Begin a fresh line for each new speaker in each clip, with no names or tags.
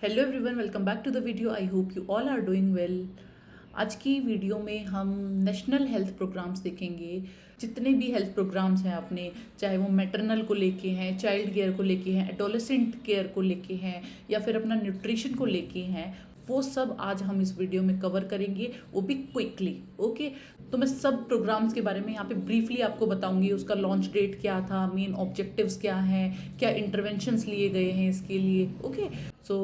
Hello everyone, welcome back to the video. I hope you all are doing well. आज की video में हम national health programmes देखेंगे। जितने भी हेल्थ प्रोग्राम्स हैं अपने, चाहे वो मैटरनल को लेके हैं, चाइल्ड केयर को लेके हैं, एडोलेसेंट केयर को लेके हैं, या फिर अपना न्यूट्रिशन को लेके हैं, वो सब आज हम इस वीडियो में कवर करेंगे, वो भी क्विकली। ओके, तो मैं सब प्रोग्राम्स के बारे में यहाँ पे ब्रीफली आपको बताऊंगी। उसका लॉन्च डेट क्या था, मेन ऑब्जेक्टिव्स क्या हैं, क्या इंटरवेंशंस लिए गए हैं इसके लिए। Okay, so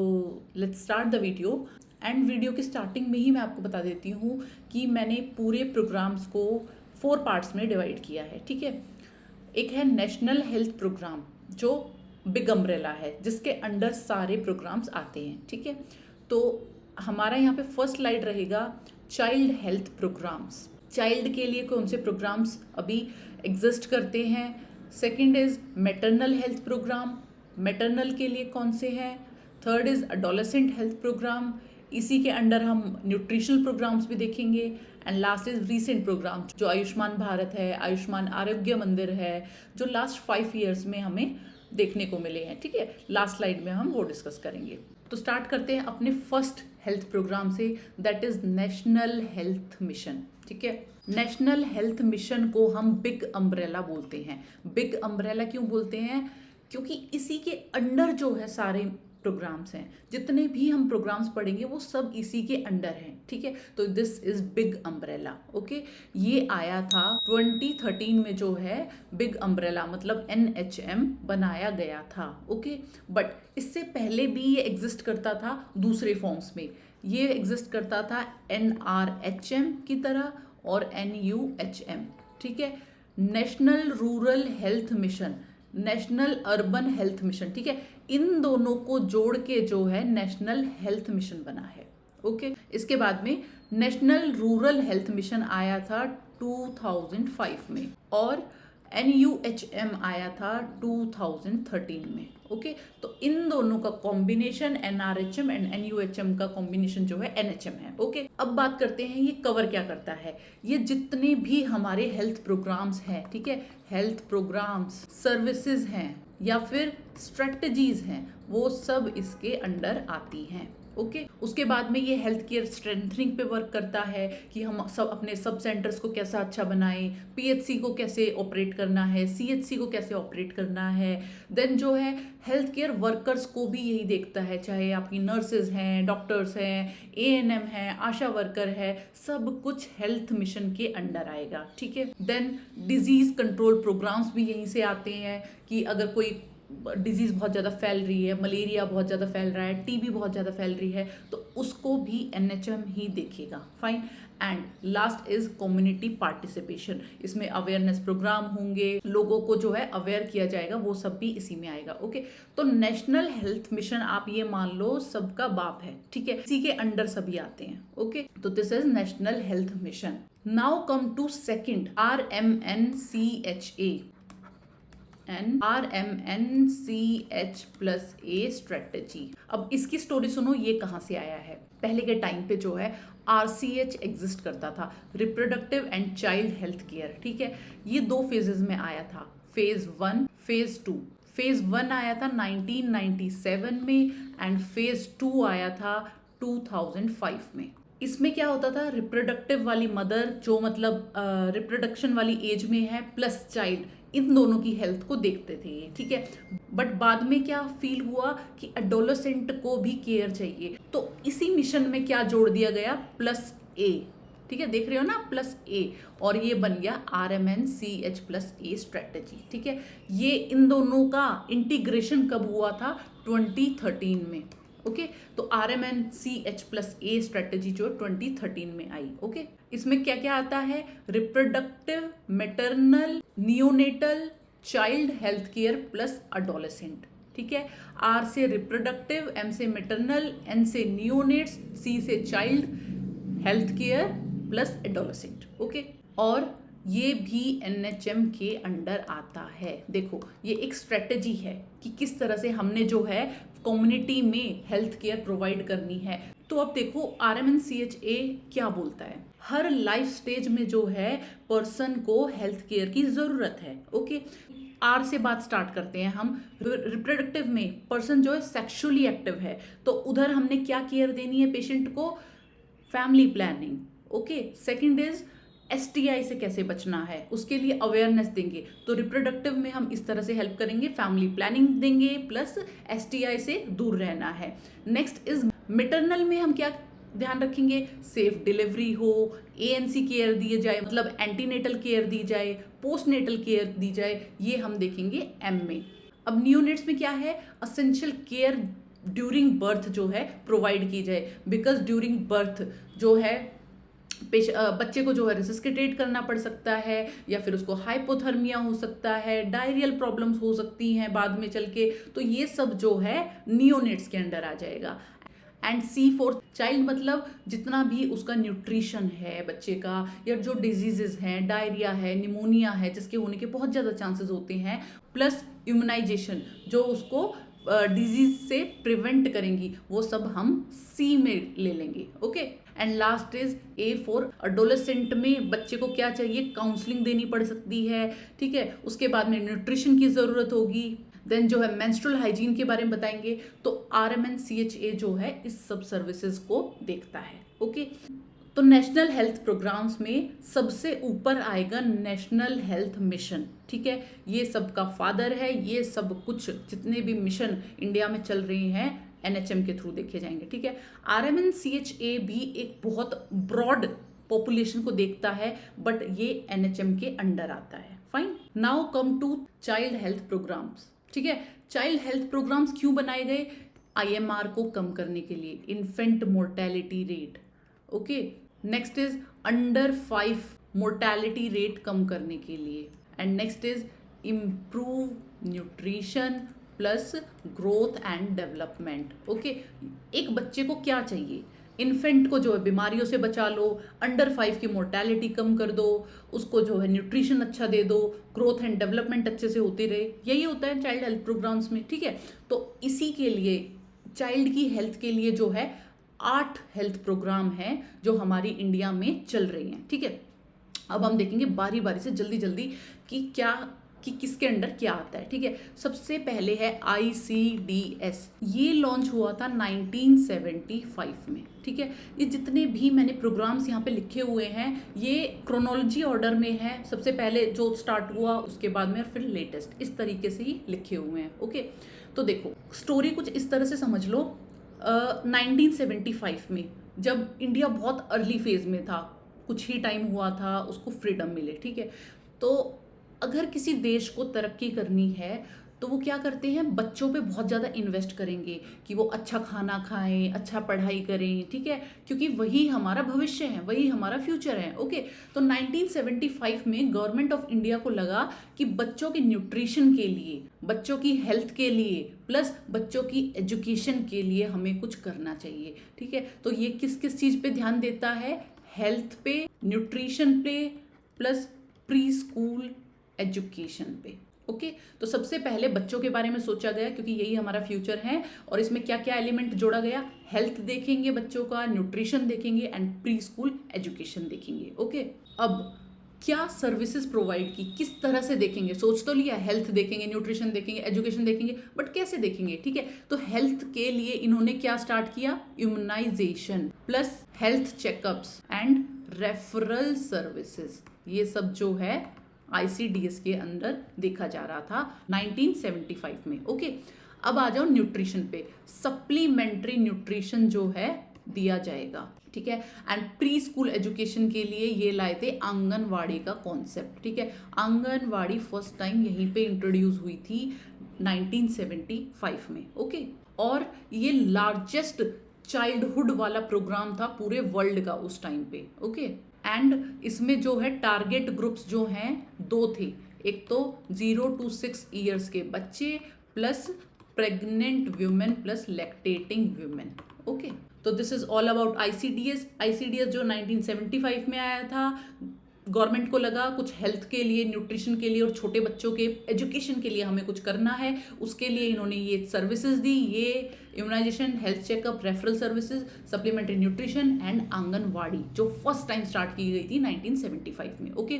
let's start the video. And video की स्टार्टिंग में ही मैं आपको बता देती हूँ कि मैंने पूरे प्रोग्राम्स को 4 पार्ट्स में डिवाइड किया है। ठीक है, एक है नेशनल हेल्थ प्रोग्राम जो बिग अम्ब्रेला है, जिसके अंडर सारे प्रोग्राम्स आते हैं। ठीक है, तो हमारा यहाँ पे फर्स्ट स्लाइड रहेगा चाइल्ड हेल्थ प्रोग्राम्स। चाइल्ड के लिए कौन से प्रोग्राम्स अभी एग्जिस्ट करते हैं। Second is maternal health program, maternal के लिए कौन से हैं। Third is adolescent health program, इसी के अंडर हम न्यूट्रिशनल प्रोग्राम्स भी देखेंगे। And last is recent program जो आयुष्मान भारत है, आयुष्मान आरोग्य मंदिर है, जो लास्ट 5 ईयर्स में हमें देखने को मिले हैं। ठीक है, लास्ट स्लाइड में हम वो डिस्कस करेंगे। तो स्टार्ट करते हैं अपने फर्स्ट हेल्थ प्रोग्राम से, that is national health mission. ठीक है, नेशनल हेल्थ मिशन को हम बिग अम्ब्रेला बोलते हैं। बिग अम्ब्रेला क्यों बोलते हैं? क्योंकि इसी के अंडर जो है सारे प्रोग्राम्स हैं। जितने भी हम प्रोग्राम्स पढ़ेंगे वो सब इसी के अंडर हैं। ठीक है, तो this is big umbrella. Okay, ये आया था 2013 में, जो है बिग अम्ब्रेला मतलब NHM बनाया गया था। ओके, बट इससे पहले भी ये एग्जिस्ट करता था दूसरे फॉर्म्स में। ये एग्जिस्ट करता था NRHM की तरह और NUHM। ठीक है, national rural health mission, national urban health mission. ठीक है, इन दोनों को जोड़ के जो है नेशनल हेल्थ मिशन बना है। ओके, इसके बाद में नेशनल रूरल हेल्थ मिशन आया था 2005 में और NUHM आया था 2013 में। ओके, तो इन दोनों का कॉम्बिनेशन NRHM एंड NUHM का कॉम्बिनेशन जो है NHM है। ओके, अब बात करते हैं ये कवर क्या करता है। ये जितने भी हमारे हेल्थ प्रोग्राम्स हैं, ठीक है, हेल्थ प्रोग्राम्स, सर्विसेज हैं या फिर स्ट्रेटजीज हैं, वो सब इसके अंडर आती हैं। ओके, उसके बाद में ये हेल्थ केयर स्ट्रेंथनिंग पे वर्क करता है कि हम सब अपने सब सेंटर्स को कैसा अच्छा बनाएं, PHC को कैसे ऑपरेट करना है, CHC को कैसे ऑपरेट करना है। देन जो है हेल्थ केयर वर्कर्स को भी यही देखता है, चाहे आपकी नर्सेज हैं, डॉक्टर्स हैं, ANM हैं, आशा वर्कर है, सब कुछ हेल्थ मिशन के अंडर आएगा। ठीक है, देन डिजीज कंट्रोल प्रोग्राम्स भी यहीं से आते हैं कि अगर कोई डिजीज बहुत ज़्यादा फैल रही है, मलेरिया बहुत ज़्यादा फैल रहा है, TB बहुत ज़्यादा फैल रही है, तो उसको भी NHM ही देखेगा। Fine. And last is community participation, इसमें अवेयरनेस प्रोग्राम होंगे, लोगों को जो है अवेयर किया जाएगा, वो सब भी इसी में आएगा। ओके, तो नेशनल हेल्थ मिशन आप ये मान लो सबका बाप है। ठीक है, इसी के अंडर सभी आते हैं। ओके, तो this is national health mission. Now come to second, RMNCHA and RMNCH+A strategy. अब इसकी स्टोरी सुनो, ये कहाँ से आया है। पहले के टाइम पे जो है RCH एग्जिस्ट करता था, reproductive and child health care. ठीक है, ये 2 फेजेस में आया था, फेज 1, फेज 2। फेज 1 आया था 1997 में एंड फेज 2 आया था 2005 में। इसमें क्या होता था, रिप्रोडक्टिव वाली मदर जो मतलब रिप्रोडक्शन वाली एज में है प्लस चाइल्ड, इन दोनों की हेल्थ को देखते थे ये। ठीक है, बट बाद में क्या फील हुआ कि एडोलेसेंट को भी केयर चाहिए, तो इसी मिशन में क्या जोड़ दिया गया, +A। ठीक है, देख रहे हो ना, +A, और ये बन गया RMNCH+A स्ट्रेटेजी। ठीक है, ये इन दोनों का इंटीग्रेशन कब हुआ था, 2013 में। ओके, तो RMNCH+A स्ट्रेटेजी जो 2013 में आई। ओके, इसमें क्या क्या आता है, reproductive, maternal, neonatal, child health care plus adolescent. ठीक है, R से रिप्रोडक्टिव, M से मैटरनल, N से नियोनेट्स, C से child health care plus adolescent. Okay, और ये भी NHM के अंडर आता है। देखो, ये एक स्ट्रेटेजी है कि किस तरह से हमने जो है कम्युनिटी में हेल्थ केयर प्रोवाइड करनी है। तो अब देखो RMNCHA क्या बोलता है, हर लाइफ स्टेज में जो है पर्सन को हेल्थ केयर की जरूरत है। ओके, आर से बात स्टार्ट करते हैं हम। रिप्रोडक्टिव में पर्सन जो है सेक्सुअली एक्टिव है, तो उधर हमने क्या केयर देनी है पेशेंट को? Family planning. Okay, second is STI से कैसे बचना है, उसके लिए अवेयरनेस देंगे। तो रिप्रोडक्टिव में हम इस तरह से हेल्प करेंगे, फैमिली प्लानिंग देंगे प्लस एसटीआई से दूर रहना है। नेक्स्ट इज मैटरनल में हम क्या ध्यान रखेंगे? सेफ डिलीवरी हो, एएनसी केयर दिए जाए, मतलब एंटीनेटल केयर दी जाए, पोस्टनेटल केयर दी जाए, ये हम देखेंगे एम में। अब न्यूनेट्स में क्या है? असेंशियल केयर ड्यूरिंग बर्थ जो है प्रोवाइड की जाए, बिकॉज ड्यूरिंग बर्थ जो है बच्चे को जो है रेसिस्केटेट करना पड़ सकता है, या फिर उसको हाइपोथर्मिया हो सकता है, डायरियल प्रॉब्लम्स हो सकती हैं बाद में चल के, तो ये सब जो है नियोनेट्स के अंडर आ जाएगा। एंड सी फॉर चाइल्ड, मतलब जितना भी उसका न्यूट्रिशन है बच्चे का, या जो डिजीजेस हैं, डायरिया है, निमोनिया है जिसके होने के बहुत ज़्यादा चांसेस होते हैं, प्लस इम्यूनाइजेशन जो उसको डिजीज से प्रिवेंट करेंगी, वो सब हम सी में ले लेंगे। Okay, and last is A for adolescent में बच्चे को क्या चाहिए? काउंसलिंग देनी पड़ सकती है, ठीक है। उसके बाद में न्यूट्रिशन की ज़रूरत होगी। देन जो है मेंस्ट्रुअल हाइजीन के बारे में बताएंगे। तो RMNCHA जो है इस सब सर्विसेज को देखता है। ओके, तो नेशनल हेल्थ प्रोग्राम्स में सबसे ऊपर आएगा नेशनल हेल्थ मिशन, ठीक है। ये सबका फादर है, ये सब कुछ जितने भी मिशन इंडिया में चल रहे हैं NHM के थ्रू देखे जाएंगे, ठीक है। RMNCHA भी एक बहुत ब्रॉड पॉपुलेशन को देखता है, बट ये NHM के अंडर आता है। Fine, now come to child health programs, ठीक है। चाइल्ड हेल्थ प्रोग्राम्स क्यों बनाए गए? IMR को कम करने के लिए, infant mortality rate. Okay, next is under 5 mortality rate कम करने के लिए। And next is improve nutrition plus growth and development. Okay, एक बच्चे को क्या चाहिए? इन्फेंट को जो है बीमारियों से बचा लो, अंडर 5 की मोर्टेलिटी कम कर दो, उसको जो है न्यूट्रिशन अच्छा दे दो, ग्रोथ एंड डेवलपमेंट अच्छे से होती रहे, यही होता है चाइल्ड हेल्थ प्रोग्राम्स में, ठीक है। तो इसी के लिए चाइल्ड की हेल्थ के लिए जो है 8 हेल्थ प्रोग्राम हैं जो हमारी इंडिया में चल रही हैं, ठीक है। अब हम देखेंगे बारी बारी से जल्दी जल्दी कि किसके अंडर क्या आता है, ठीक है। सबसे पहले है ICDS, ये लॉन्च हुआ था 1975 में, ठीक है। ये जितने भी मैंने प्रोग्राम्स यहाँ पे लिखे हुए हैं ये क्रोनोलॉजी ऑर्डर में है, सबसे पहले जो स्टार्ट हुआ उसके बाद में और फिर लेटेस्ट, इस तरीके से ही लिखे हुए हैं। ओके, तो देखो स्टोरी कुछ इस तरह से समझ लो। 1975 में जब इंडिया बहुत अर्ली फेज में था, कुछ ही टाइम हुआ था उसको फ्रीडम मिले, ठीक है। तो अगर किसी देश को तरक्की करनी है तो वो क्या करते हैं? बच्चों पे बहुत ज़्यादा इन्वेस्ट करेंगे कि वो अच्छा खाना खाएं, अच्छा पढ़ाई करें, ठीक है, क्योंकि वही हमारा भविष्य है, वही हमारा फ्यूचर है। ओके, तो 1975 में गवर्नमेंट ऑफ इंडिया को लगा कि बच्चों के न्यूट्रिशन के लिए, बच्चों की हेल्थ के लिए, प्लस बच्चों की एजुकेशन के लिए हमें कुछ करना चाहिए, ठीक है। तो ये किस किस चीज़ पे ध्यान देता है? हेल्थ पे, न्यूट्रिशन पे, प्लस प्री स्कूल एजुकेशन पे। ओके, तो सबसे पहले बच्चों के बारे में सोचा गया क्योंकि यही हमारा फ्यूचर है, और इसमें क्या क्या एलिमेंट जोड़ा गया? हेल्थ देखेंगे बच्चों का, न्यूट्रिशन देखेंगे एंड प्री स्कूल एजुकेशन देखेंगे। ओके, अब क्या सर्विसेज प्रोवाइड की, किस तरह से देखेंगे? सोच तो लिया, हेल्थ देखेंगे, न्यूट्रिशन देखेंगे, एजुकेशन देखेंगे, बट कैसे देखेंगे, ठीक है। तो हेल्थ के लिए इन्होंने क्या स्टार्ट किया? Immunization plus health checkups and referral services, ये सब जो है ICDS के अंदर देखा जा रहा था 1975 में। ओके, अब आ जाओ न्यूट्रिशन पे। सप्लीमेंट्री न्यूट्रिशन जो है दिया जाएगा, ठीक है। एंड प्री स्कूल एजुकेशन के लिए ये लाए थे आंगनवाड़ी का कॉन्सेप्ट, ठीक है। आंगनवाड़ी फर्स्ट टाइम यहीं पे इंट्रोड्यूस हुई थी 1975 में। ओके, और ये लार्जेस्ट चाइल्डहुड वाला प्रोग्राम था पूरे वर्ल्ड का उस टाइम पे। ओके, एंड इसमें जो है टारगेट ग्रुप्स जो हैं 2 थे, एक तो 0 to 6 ईयर्स के बच्चे plus pregnant women plus lactating women. Okay, तो this is all about ICDS जो 1975 में आया था। गवर्नमेंट को लगा कुछ हेल्थ के लिए, न्यूट्रिशन के लिए और छोटे बच्चों के एजुकेशन के लिए हमें कुछ करना है, उसके लिए इन्होंने ये सर्विसेज दी, ये immunization, health checkup, referral services, supplementary nutrition and anganwadi, जो फर्स्ट टाइम स्टार्ट की गई थी 1975 में। ओके,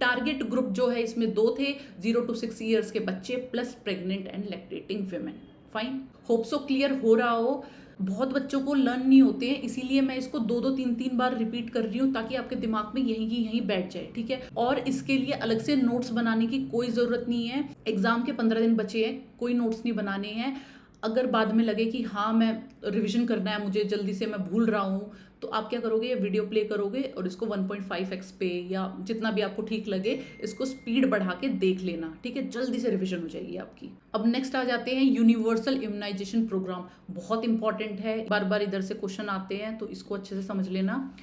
टारगेट ग्रुप जो है इसमें 2 थे, 0 to 6 ईयर्स के बच्चे plus pregnant and lactating women. Fine, hope so clear हो रहा हो। बहुत बच्चों को लर्न नहीं होते हैं, इसीलिए मैं इसको 2-2 3-3 बार रिपीट कर रही हूँ ताकि आपके दिमाग में यहीं की यहीं बैठ जाए, ठीक है। और इसके लिए अलग से नोट्स बनाने की कोई ज़रूरत नहीं है। एग्जाम के 15 दिन बचे हैं, कोई नोट्स नहीं बनाने हैं। अगर बाद में लगे कि हाँ मैं रिविजन करना है मुझे जल्दी से, मैं भूल रहा हूँ, तो आप क्या करोगे, ये वीडियो प्ले करोगे और इसको 1.5x पे या जितना भी आपको ठीक लगे इसको स्पीड बढ़ा के देख लेना, ठीक है। जल्दी से रिविजन हो जाएगी आपकी। अब नेक्स्ट आ जाते हैं यूनिवर्सल इम्यूनाइजेशन प्रोग्राम। बहुत इंपॉर्टेंट है, बार बार इधर से क्वेश्चन आते हैं तो इसको अच्छे से समझ लेना।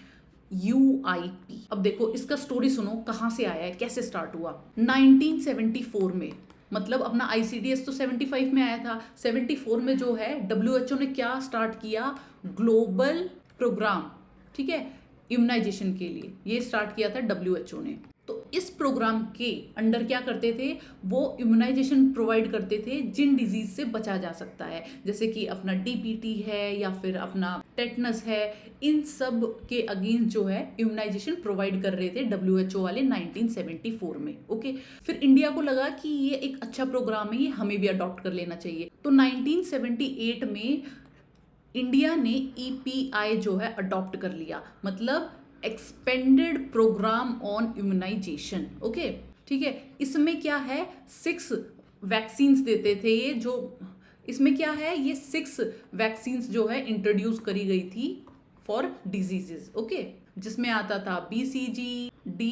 UIP, अब देखो इसका स्टोरी सुनो, कहाँ से आया है, कैसे स्टार्ट हुआ। 1974 में, मतलब अपना ICDS तो 75 में आया था, 74 में जो है WHO ने क्या स्टार्ट किया, ग्लोबल प्रोग्राम, ठीक है, इम्यूनाइजेशन के लिए ये स्टार्ट किया था WHO ने। तो इस प्रोग्राम के अंडर क्या करते थे, वो इम्यूनाइजेशन प्रोवाइड करते थे जिन डिजीज से बचा जा सकता है, जैसे कि अपना DPT है या फिर अपना टेटनस है, इन सब के अगेंस्ट जो है इम्यूनाइजेशन प्रोवाइड कर रहे थे WHO वाले 1974 में। ओके, फिर इंडिया को लगा कि ये एक अच्छा प्रोग्राम है, ये हमें भी अडॉप्ट कर लेना चाहिए। तो 1978 में इंडिया ने EPI जो है अडॉप्ट कर लिया, मतलब expanded program on immunization. Okay, ठीक है। इसमें क्या है, 6 वैक्सीन्स देते थे ये, जो इसमें क्या है, ये 6 वैक्सीन्स जो है इंट्रोड्यूस करी गई थी फॉर डिजीजेस। ओके, जिसमें आता था BCG, D,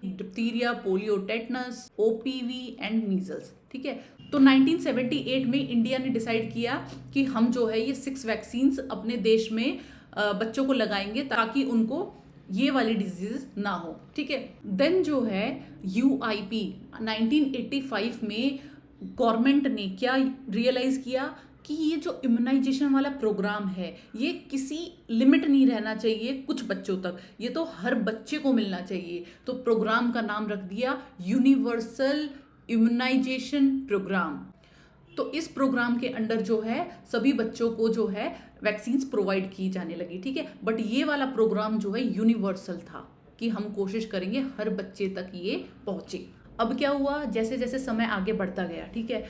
diphtheria, polio, tetanus, OPV and measles, ठीक है। तो 1978 में इंडिया ने डिसाइड किया कि हम जो है ये 6 वैक्सीन्स अपने देश में बच्चों को लगाएंगे ताकि उनको ये वाली डिजीज ना हो, ठीक है। देन जो है UIP 1985 में गवर्नमेंट ने क्या रियलाइज किया कि ये जो इम्यूनाइजेशन वाला प्रोग्राम है ये किसी लिमिट नहीं रहना चाहिए कुछ बच्चों तक, ये तो हर बच्चे को मिलना चाहिए। तो प्रोग्राम का नाम रख दिया यूनिवर्सल इम्यूनाइजेशन प्रोग्राम। तो इस प्रोग्राम के अंडर जो है सभी बच्चों को जो है वैक्सीन्स प्रोवाइड की जाने लगी, ठीक है। बट ये वाला प्रोग्राम जो है यूनिवर्सल था कि हम कोशिश करेंगे हर बच्चे तक ये पहुंचे। अब क्या हुआ, जैसे जैसे समय आगे बढ़ता गया, ठीक है,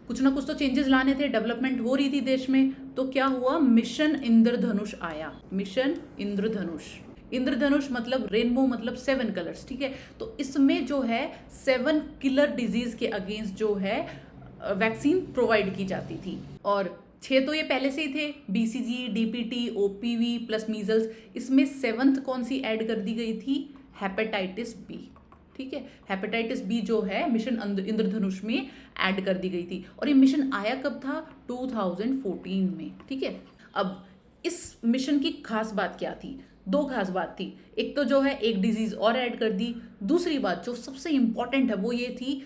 कुछ ना कुछ तो चेंजेस लाने थे, डेवलपमेंट हो रही थी देश में। तो क्या हुआ, मिशन इंद्रधनुष आया। मिशन इंद्रधनुष, इंद्रधनुष मतलब रेनबो, मतलब 7 कलर्स, ठीक है। तो इसमें जो है 7 किलर डिजीज के अगेंस्ट जो है वैक्सीन प्रोवाइड की जाती थी, और 6 तो ये पहले से ही थे, BCG, DPT, OPV plus measles. इसमें 7th कौन सी ऐड कर दी गई थी, हेपेटाइटिस B, ठीक है। हेपेटाइटिस B जो है मिशन इंद्रधनुष में ऐड कर दी गई थी, और ये मिशन आया कब था, 2014 में, ठीक है। अब इस मिशन की खास बात क्या थी, 2 खास बात थी। एक तो जो है एक डिजीज और ऐड कर दी, दूसरी बात जो सबसे इंपॉर्टेंट है वो ये थी,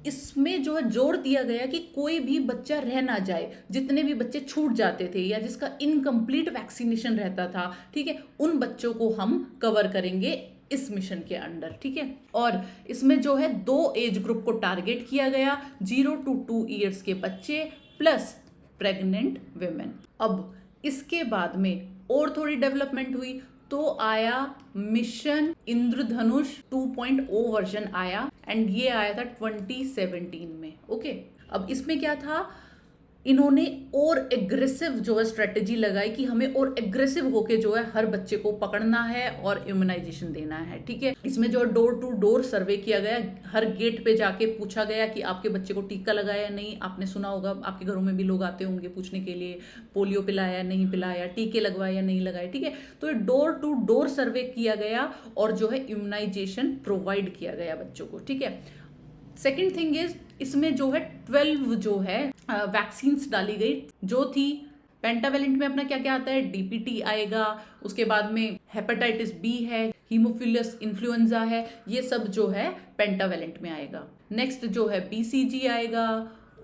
इसमें जो है जोर दिया गया कि कोई भी बच्चा रह ना जाए, जितने भी बच्चे छूट जाते थे या जिसका इनकम्प्लीट वैक्सीनेशन रहता था, ठीक है, उन बच्चों को हम कवर करेंगे इस मिशन के अंडर, ठीक है। और इसमें जो है 2 एज ग्रुप को टारगेट किया गया, 0 to 2 ईयर्स के बच्चे प्लस प्रेग्नेंट विमेन। अब इसके बाद में और थोड़ी डेवलपमेंट हुई, तो आया मिशन इंद्रधनुष 2.0 वर्जन आया, एंड ये आया था 2017 में। ओके, अब इसमें क्या था, इन्होंने और एग्रेसिव जो है स्ट्रेटेजी लगाई कि हमें और एग्रेसिव होके जो है हर बच्चे को पकड़ना है और इम्यूनाइजेशन देना है, ठीक है। इसमें जो डोर टू डोर सर्वे किया गया, हर गेट पे जाके पूछा गया कि आपके बच्चे को टीका लगाया या नहीं। आपने सुना होगा, आपके घरों में भी लोग आते होंगे पूछने के लिए, पोलियो पिलाया नहीं पिलाया, टीके लगवाया या नहीं लगाए, ठीक है। तो ये डोर टू डोर सर्वे किया गया और जो है इम्यूनाइजेशन प्रोवाइड किया गया बच्चों को, ठीक है। सेकेंड थिंग इज, इसमें जो है 12 जो है वैक्सीन्स डाली गई, जो थी पेंटावेलेंट में अपना क्या क्या आता है, DPT आएगा, उसके बाद में हेपेटाइटिस B है, हीमोफिलस इन्फ्लुएंजा है, ये सब जो है पेंटावेलेंट में आएगा। नेक्स्ट जो है BCG आएगा,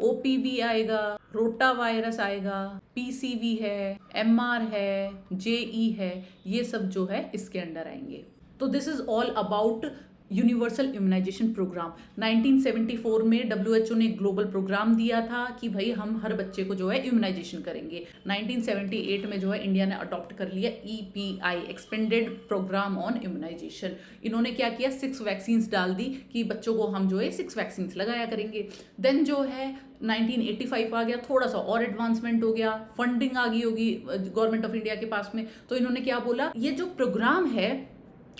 OPV आएगा, रोटा वायरस आएगा, PCV है, MR है, JE है, ये सब जो है इसके अंडर आएंगे। तो this is all about universal immunization program 1974 में डब्ल्यूएचओ ने ग्लोबल प्रोग्राम दिया था कि भाई हम हर बच्चे को जो है इम्यूनाइजेशन करेंगे। 1978 में जो है इंडिया ने अडॉप्ट कर लिया EPI, expanded program on immunization. इन्होंने क्या किया, 6 वैक्सीन्स डाल दी कि बच्चों को हम जो है 6 वैक्सीन्स लगाया करेंगे। देन जो है 1985 आ गया, थोड़ा सा और एडवांसमेंट हो गया, फंडिंग आ गई होगी गवर्नमेंट ऑफ इंडिया के पास में, तो इन्होंने क्या बोला, ये जो प्रोग्राम है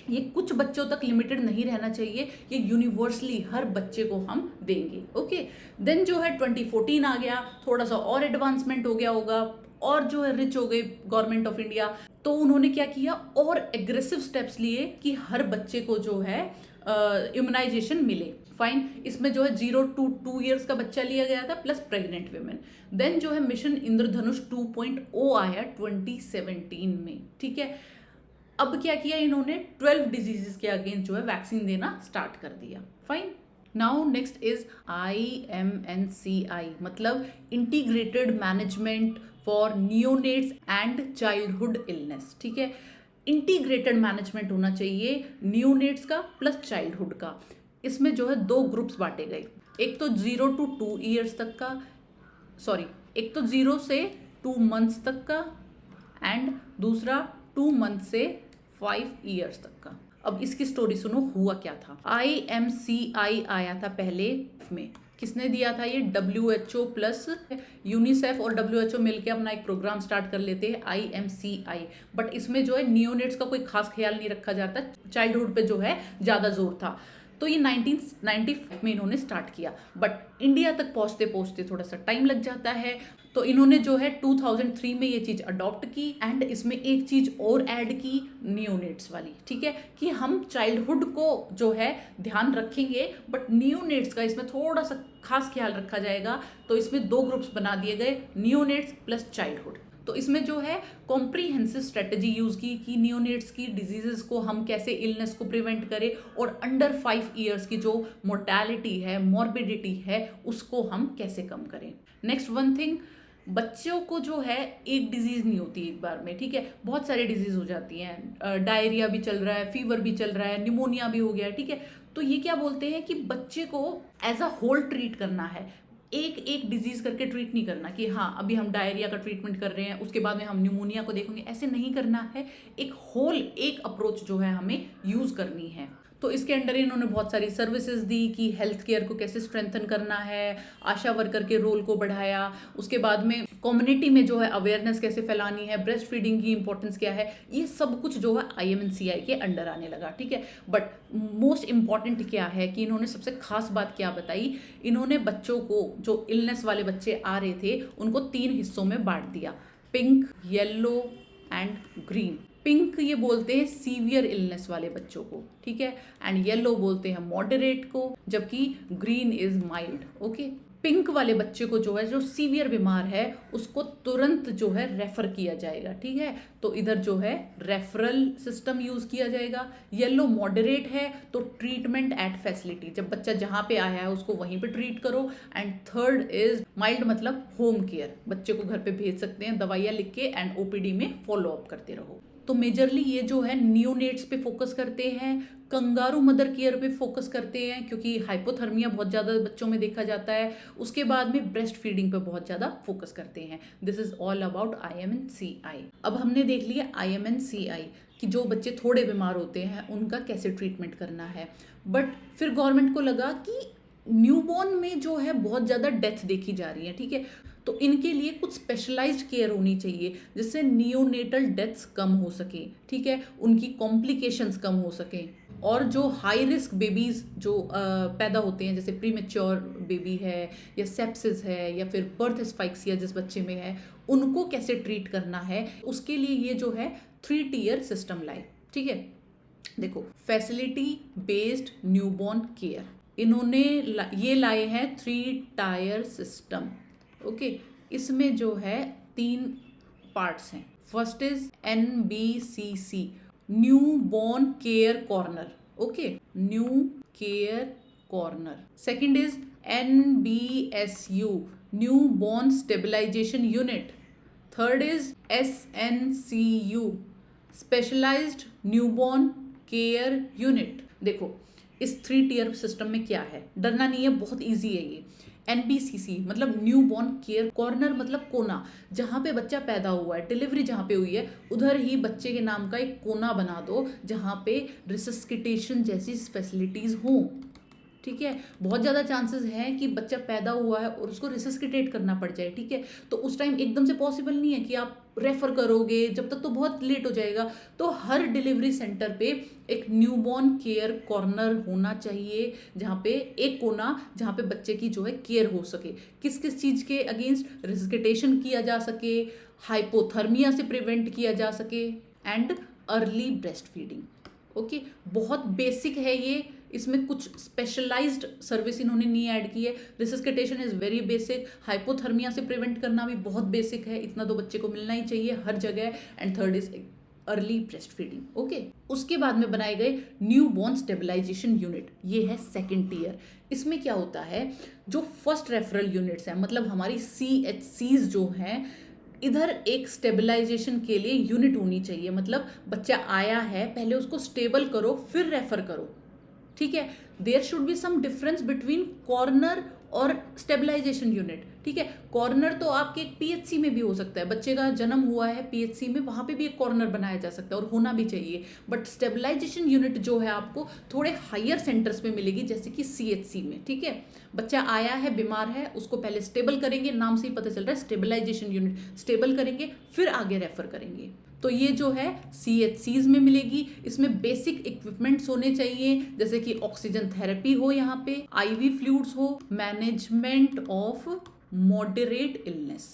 ये कुछ बच्चों तक लिमिटेड नहीं रहना चाहिए, ये यूनिवर्सली हर बच्चे को हम देंगे। ओके, देन जो है 2014 आ गया, थोड़ा सा और एडवांसमेंट हो गया होगा और जो है रिच हो गई गवर्नमेंट ऑफ इंडिया, तो उन्होंने क्या किया और एग्रेसिव स्टेप्स लिए कि हर बच्चे को जो है इम्यूनाइजेशन मिले। फाइन, इसमें जो है 0 to 2 ईयर्स का बच्चा लिया गया था प्लस प्रेग्नेंट वुमेन। देन जो है मिशन इंद्रधनुष 2.0 आया 2017 में। ठीक है, अब क्या किया इन्होंने, 12 डिजीजेस के अगेंस्ट जो है वैक्सीन देना स्टार्ट कर दिया। Fine, now next is IMNCI, मतलब integrated management for neonates and childhood illness. ठीक है, इंटीग्रेटेड मैनेजमेंट होना चाहिए नियोनेट्स का प्लस चाइल्डहुड का। इसमें जो है 2 ग्रुप्स बांटे गए, एक तो 0 to 2 ईयर्स तक का, एक तो 0 से 2 मंथ्स तक का एंड दूसरा 2 मंथ से 5 ईयर्स तक का। अब इसकी स्टोरी सुनो, हुआ क्या था। IMCI आया था पहले में, किसने दिया था ये, WHO प्लस यूनिसेफ और WHO मिलकर अपना एक प्रोग्राम स्टार्ट कर लेते हैं IMCI। बट इसमें जो है नियोनेट्स का कोई खास ख्याल नहीं रखा जाता, चाइल्डहुड पे जो है ज़्यादा जोर था। तो ये 1995 में इन्होंने स्टार्ट किया, बट इंडिया तक पहुंचते पहुंचते थोड़ा सा टाइम लग जाता है, तो इन्होंने जो है 2003 में ये चीज़ अडॉप्ट की एंड इसमें एक चीज़ और ऐड की, नियोनेट्स वाली। ठीक है, कि हम चाइल्डहुड को जो है ध्यान रखेंगे बट नियोनेट्स का इसमें थोड़ा सा खास ख्याल रखा जाएगा। तो इसमें 2 ग्रुप्स बना दिए गए, नियोनेट्स प्लस चाइल्डहुड। तो इसमें जो है कॉम्प्रीहेंसिव स्ट्रेटजी यूज की कि नियोनेट्स की डिजीजेस को हम कैसे, इलनेस को प्रिवेंट करें और अंडर 5 ईयर्स की जो मोर्टेलिटी है, मॉर्बिडिटी है, उसको हम कैसे कम करें। नेक्स्ट वन थिंग, बच्चों को जो है एक डिजीज नहीं होती एक बार में। ठीक है, बहुत सारी डिजीज हो जाती हैं, डायरिया भी चल रहा है, फीवर भी चल रहा है, निमोनिया भी हो गया। ठीक है, तो ये क्या बोलते हैं कि बच्चे को एज अ होल ट्रीट करना है, एक एक डिजीज करके ट्रीट नहीं करना कि हाँ अभी हम डायरिया का ट्रीटमेंट कर रहे हैं उसके बाद में हम न्यूमोनिया को देखेंगे, ऐसे नहीं करना है। एक होल, एक अप्रोच जो है हमें यूज करनी है। तो इसके अंडर इन्होंने बहुत सारी सर्विसेज दी कि हेल्थ केयर को कैसे स्ट्रेंथन करना है, आशा वर्कर के रोल को बढ़ाया, उसके बाद में कम्युनिटी में जो है अवेयरनेस कैसे फैलानी है, ब्रेस्ट फीडिंग की इंपॉर्टेंस क्या है, ये सब कुछ जो है IMNCI के अंडर आने लगा। ठीक है, बट मोस्ट इम्पॉर्टेंट क्या है कि इन्होंने सबसे खास बात क्या बताई, इन्होंने बच्चों को, जो इलनेस वाले बच्चे आ रहे थे उनको 3 हिस्सों में बांट दिया, pink, yellow and green. Pink ये बोलते हैं सीवियर इलनेस वाले बच्चों को, ठीक है, एंड येलो बोलते हैं मॉडरेट को, जबकि green is mild. Okay, pink वाले बच्चे को जो है, जो सीवियर बीमार है, उसको तुरंत जो है रेफर किया जाएगा। ठीक है, तो इधर जो है रेफरल सिस्टम यूज किया जाएगा। येलो मॉडरेट है तो ट्रीटमेंट एट फैसिलिटी, जब बच्चा जहाँ पे आया है उसको वहीं पे ट्रीट करो। एंड थर्ड इज माइल्ड, मतलब होम केयर, बच्चे को घर पे भेज सकते हैं दवाइयाँ लिख के एंड OPD में फॉलो अप करते रहो। तो मेजरली ये जो है नियोनेट्स पे फोकस करते हैं, कंगारू मदर केयर पे फोकस करते हैं क्योंकि हाइपोथर्मिया बहुत ज़्यादा बच्चों में देखा जाता है। उसके बाद में ब्रेस्ट फीडिंग पे बहुत ज़्यादा फोकस करते हैं। This is all about IMNCI। अब हमने देख लिया IMNCI कि जो बच्चे थोड़े बीमार होते हैं उनका कैसे ट्रीटमेंट करना है, बट फिर गवर्नमेंट को लगा कि न्यूबॉर्न में जो है बहुत ज़्यादा डेथ देखी जा रही है। ठीक है, तो इनके लिए कुछ स्पेशलाइज्ड केयर होनी चाहिए जिससे नियोनेटल डेथ्स कम हो सके। ठीक है, उनकी कॉम्प्लिकेशंस कम हो सके, और जो हाई रिस्क बेबीज जो पैदा होते हैं, जैसे प्रीमेच्योर बेबी है या सेप्सिस है या फिर बर्थ एस्फाइक्सिया जिस बच्चे में है, उनको कैसे ट्रीट करना है, उसके लिए ये जो है 3 टियर सिस्टम लाए। ठीक है, देखो, फैसिलिटी बेस्ड न्यूबॉर्न केयर, इन्होंने ये लाए हैं 3 टायर सिस्टम। ओके, इसमें जो है 3 पार्ट्स हैं। First is NBCC, new born care corner. Okay, new care corner. Second is NBSU, new born stabilization unit. Third is SNCU, specialized newborn care unit. देखो, इस 3 टियर सिस्टम में क्या है, डरना नहीं है, बहुत ईजी है ये। NBCC मतलब न्यू बॉर्न केयर कॉर्नर, मतलब कोना, जहाँ पे बच्चा पैदा हुआ है, डिलीवरी जहाँ पे हुई है, उधर ही बच्चे के नाम का एक कोना बना दो जहाँ पे रिसस्किटेशन जैसी फैसिलिटीज़ हों। ठीक है, बहुत ज़्यादा चांसेस हैं कि बच्चा पैदा हुआ है और उसको रिसस्किटेट करना पड़ जाए। ठीक है, तो उस टाइम एकदम से पॉसिबल नहीं है कि आप रेफर करोगे, जब तक तो बहुत लेट हो जाएगा। तो हर डिलीवरी सेंटर पे एक न्यूबॉर्न केयर कॉर्नर होना चाहिए, जहाँ पे एक कोना जहाँ पे बच्चे की जो है केयर हो सके। किस किस चीज़ के अगेंस्ट रिसस्किटेशन किया जा सके, हाइपोथर्मिया से प्रिवेंट किया जा सके, and early breast feeding. Okay, बहुत बेसिक है ये, इसमें कुछ स्पेशलाइज्ड सर्विस इन्होंने नहीं ऐड की है। रिसस्किटेशन इज़ वेरी बेसिक, हाइपोथर्मिया से प्रिवेंट करना भी बहुत बेसिक है, इतना तो बच्चे को मिलना ही चाहिए हर जगह। And third is early breast feeding. Okay, उसके बाद में बनाए गए न्यू बॉर्न स्टेबलाइजेशन यूनिट, ये है सेकेंड टीयर। इसमें क्या होता है, जो फर्स्ट रेफरल यूनिट्स हैं, मतलब हमारी CHCs जो हैं, इधर एक स्टेबलाइजेशन के लिए यूनिट होनी चाहिए। मतलब बच्चा आया है, पहले उसको स्टेबल करो फिर रेफर करो। ठीक है, there should be some difference between corner और स्टेबलाइजेशन यूनिट। ठीक है, कॉर्नर तो आपके एक PHC में भी हो सकता है, बच्चे का जन्म हुआ है PHC में, वहां पे भी एक कॉर्नर बनाया जा सकता है और होना भी चाहिए। बट स्टेबलाइजेशन यूनिट जो है आपको थोड़े हायर सेंटर्स में मिलेगी, जैसे कि CHC में। ठीक है, बच्चा आया है, बीमार है, उसको पहले स्टेबल करेंगे, नाम से ही पता चल रहा है स्टेबलाइजेशन यूनिट, स्टेबल करेंगे फिर आगे रेफर करेंगे। तो ये जो है CHCs में मिलेगी। इसमें बेसिक इक्विपमेंट्स होने चाहिए, जैसे कि ऑक्सीजन थेरेपी हो, यहाँ पे IV फ्लूइड्स हो, मैनेजमेंट ऑफ मॉडरेट इलनेस।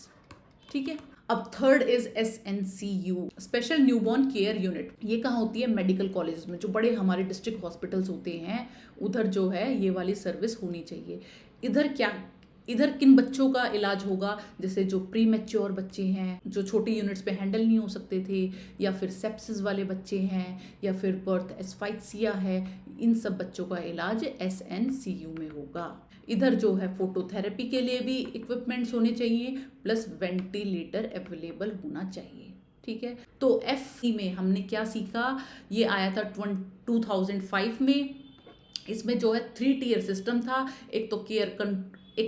ठीक है, अब third is SNCU, special newborn care unit. ये कहाँ होती है, मेडिकल कॉलेज में, जो बड़े हमारे डिस्ट्रिक्ट हॉस्पिटल्स होते हैं, उधर जो है ये वाली सर्विस होनी चाहिए। इधर किन बच्चों का इलाज होगा, जैसे जो प्री मैच्योर बच्चे हैं, जो छोटी यूनिट्स पे हैंडल नहीं हो सकते थे, या फिर सेप्सिस वाले बच्चे हैं, या फिर बर्थ एस्फाइक्सिया है, इन सब बच्चों का इलाज SNCU में होगा। इधर जो है फोटोथेरेपी के लिए भी इक्विपमेंट्स होने चाहिए, प्लस वेंटिलेटर अवेलेबल होना चाहिए। ठीक है, तो FE में हमने क्या सीखा, ये आया था 2005 में। इसमें जो है 3 टियर सिस्टम था। एक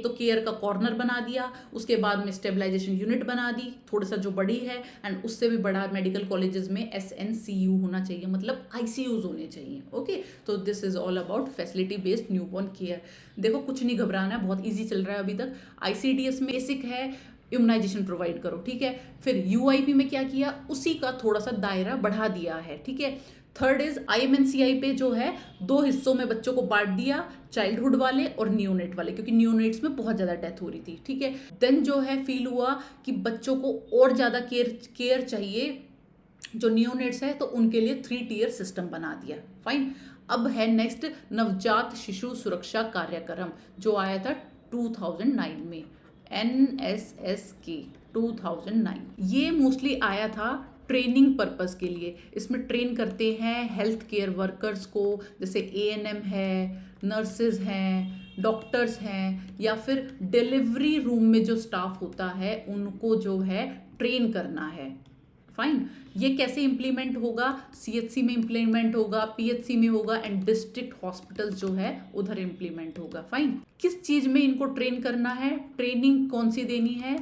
तो केयर का कॉर्नर बना दिया, उसके बाद में स्टेबलाइजेशन यूनिट बना दी, थोड़ा सा जो बड़ी है, एंड उससे भी बड़ा मेडिकल कॉलेजेस में SNCU होना चाहिए, मतलब ICUs होने चाहिए। ओके, तो this is all about facility based newborn care. देखो, कुछ नहीं घबराना है, बहुत ईजी चल रहा है अभी तक। ICDS में बेसिक है, इम्यूनाइजेशन प्रोवाइड करो। ठीक है, फिर UIP में क्या किया, उसी का थोड़ा सा दायरा बढ़ा दिया है। ठीक है, थर्ड इज IMNCI पे जो है 2 हिस्सों में बच्चों को बांट दिया, चाइल्डहुड वाले और न्यूनेट वाले, क्योंकि न्यूनेट्स में बहुत ज़्यादा डेथ हो रही थी। ठीक है, देन जो है फील हुआ कि बच्चों को और ज़्यादा केयर चाहिए, जो न्यूनेट्स है, तो उनके लिए 3 टियर सिस्टम बना दिया। फाइन, अब है नेक्स्ट नवजात शिशु सुरक्षा कार्यक्रम, जो आया था 2009 में, NSSK 2009। ये मोस्टली आया था ट्रेनिंग पर्पस के लिए। इसमें ट्रेन करते हैं हेल्थ केयर वर्कर्स को, जैसे ANM है, नर्सेज हैं, डॉक्टर्स हैं, या फिर डिलीवरी रूम में जो स्टाफ होता है उनको जो है ट्रेन करना है। फाइन, ये कैसे इम्प्लीमेंट होगा, CHC में इम्प्लीमेंट होगा, PHC में होगा, एंड डिस्ट्रिक्ट हॉस्पिटल्स जो है उधर इम्प्लीमेंट होगा। फाइन, किस चीज में इनको ट्रेन करना है, ट्रेनिंग कौन सी देनी है,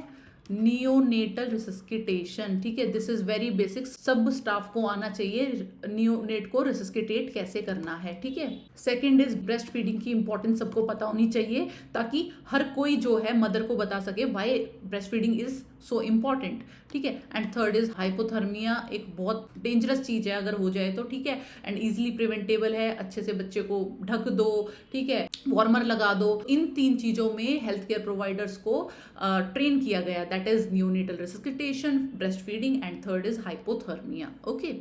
नियोनेटल रिसस्किटेशन। ठीक है, दिस इज वेरी बेसिक, सब स्टाफ को आना चाहिए नियोनेट को रिसस्किटेट कैसे करना है। ठीक है, सेकंड इज ब्रेस्ट फीडिंग की इंपॉर्टेंस सबको पता होनी चाहिए, ताकि हर कोई जो है मदर को बता सके why breast feeding is so important. ठीक है, एंड थर्ड इज हाइपोथर्मिया, एक बहुत डेंजरस चीज है अगर हो जाए तो। ठीक है, एंड इजिली प्रिवेंटेबल है, अच्छे से बच्चे को ढक दो। ठीक है, वार्मर लगा दो। इन 3 चीजों में हेल्थ केयर प्रोवाइडर्स को ट्रेन किया गया, that is neonatal resuscitation, breast feeding, and third is hypothermia. Okay,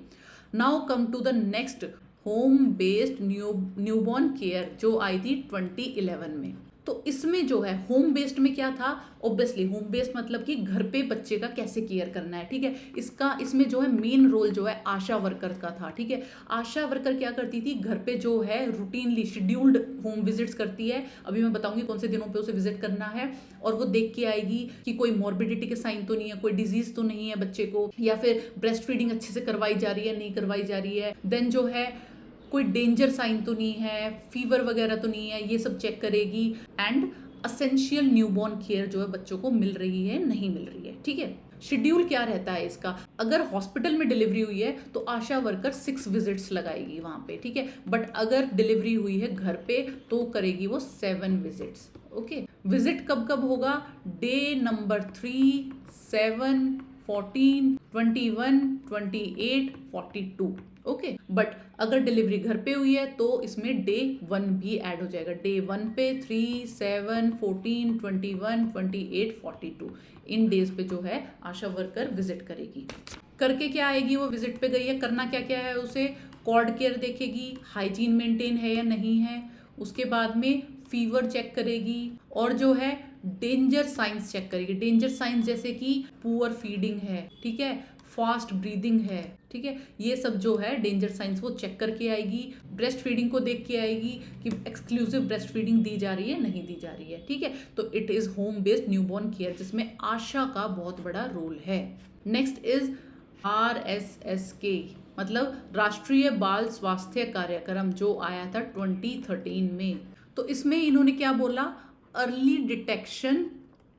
now come to the next, home based newborn care, जो आई थी 2011 में। तो इसमें जो है होम बेस्ड में क्या था, ऑब्वियसली होम बेस्ड मतलब कि घर पे बच्चे का कैसे केयर करना है। ठीक है, इसमें जो है मेन रोल जो है आशा वर्कर का था। ठीक है, आशा वर्कर क्या करती थी, घर पे जो है रूटीनली शेड्यूल्ड होम विजिट्स करती है। अभी मैं बताऊंगी कौन से दिनों पे उसे विजिट करना है, और वो देख के आएगी कि कोई मॉर्बिडिटी के साइन तो नहीं है, कोई डिजीज तो नहीं है बच्चे को, या फिर ब्रेस्ट फीडिंग अच्छे से करवाई जा रही है नहीं करवाई जा रही है। देन जो है कोई डेंजर साइन तो नहीं है, फीवर वगैरह तो नहीं है, ये सब चेक करेगी। एंड असेंशियल न्यूबॉर्न केयर जो है बच्चों को मिल रही है नहीं मिल रही है, ठीक है। शेड्यूल क्या रहता है इसका, अगर हॉस्पिटल में डिलीवरी हुई है तो आशा वर्कर 6 विजिट्स लगाएगी वहां पे, ठीक है। बट अगर डिलीवरी हुई है घर पे तो करेगी वो 7 विजिट्स, ओके। विजिट कब कब होगा, डे नंबर 3, 7, 14, 21, 28, 42, ओके। बट अगर डिलीवरी घर पे हुई है तो इसमें डे 1 भी ऐड हो जाएगा। डे 1 पे 3, 7, 14, 21, 28, 42 इन डेज पे जो है आशा वर्कर विजिट करेगी। करके क्या आएगी, वो विजिट पे गई है, करना क्या क्या है उसे, कॉर्ड केयर देखेगी, हाइजीन मेंटेन है या नहीं है, उसके बाद में फीवर चेक करेगी और जो है डेंजर साइंस चेक करेगी। डेंजर साइंस जैसे कि पुअर फीडिंग है, ठीक है, फास्ट ब्रीदिंग है, ठीक है, ये सब जो है डेंजर साइंस वो चेक करके आएगी। ब्रेस्ट फीडिंग को देख के आएगी कि एक्सक्लूसिव ब्रेस्ट फीडिंग दी जा रही है नहीं दी जा रही है, ठीक है। तो it is home based newborn care जिसमें आशा का बहुत बड़ा रोल है। नेक्स्ट इज RSSK, मतलब राष्ट्रीय बाल स्वास्थ्य कार्यक्रम, जो आया था 2013 में। तो इसमें इन्होंने क्या बोला, early detection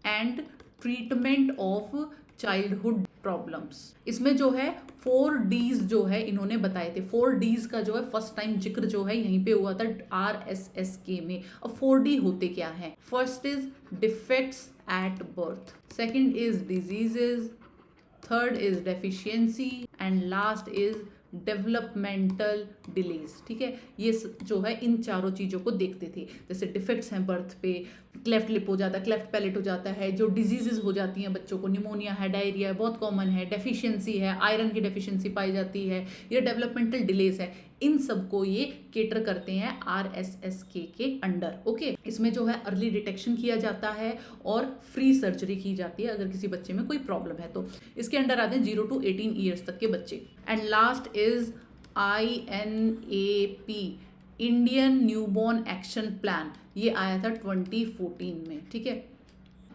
and treatment of childhood problems. इसमें जो है 4 Ds जो है इन्होंने बताए थे। 4 Ds का जो है फर्स्ट टाइम जिक्र जो है यहीं पे हुआ था RSSK में। अब 4D होते क्या है, first is defects at birth, second is diseases, third is deficiency and last is developmental delays, ठीक है। ये जो है इन चारों चीज़ों को देखते थे। जैसे डिफेक्ट्स हैं बर्थ पे, क्लेफ्ट लिप हो जाता है, क्लेफ्ट पैलेट हो जाता है, जो डिजीजेज हो जाती हैं बच्चों को, निमोनिया है, डायरिया है, बहुत कॉमन है, डेफिशिएंसी है, आयरन की डेफिशिएंसी पाई जाती है, ये डेवलपमेंटल डिलेज है, इन सबको ये केटर करते हैं RSSK के अंडर, ओके। इसमें जो है अर्ली डिटेक्शन किया जाता है और फ्री सर्जरी की जाती है अगर किसी बच्चे में कोई प्रॉब्लम है तो। इसके अंडर आते हैं 0 to 18 ईयर्स तक के बच्चे। And last is INAP, Indian newborn action plan, ये आया था 2014 में, ठीक है।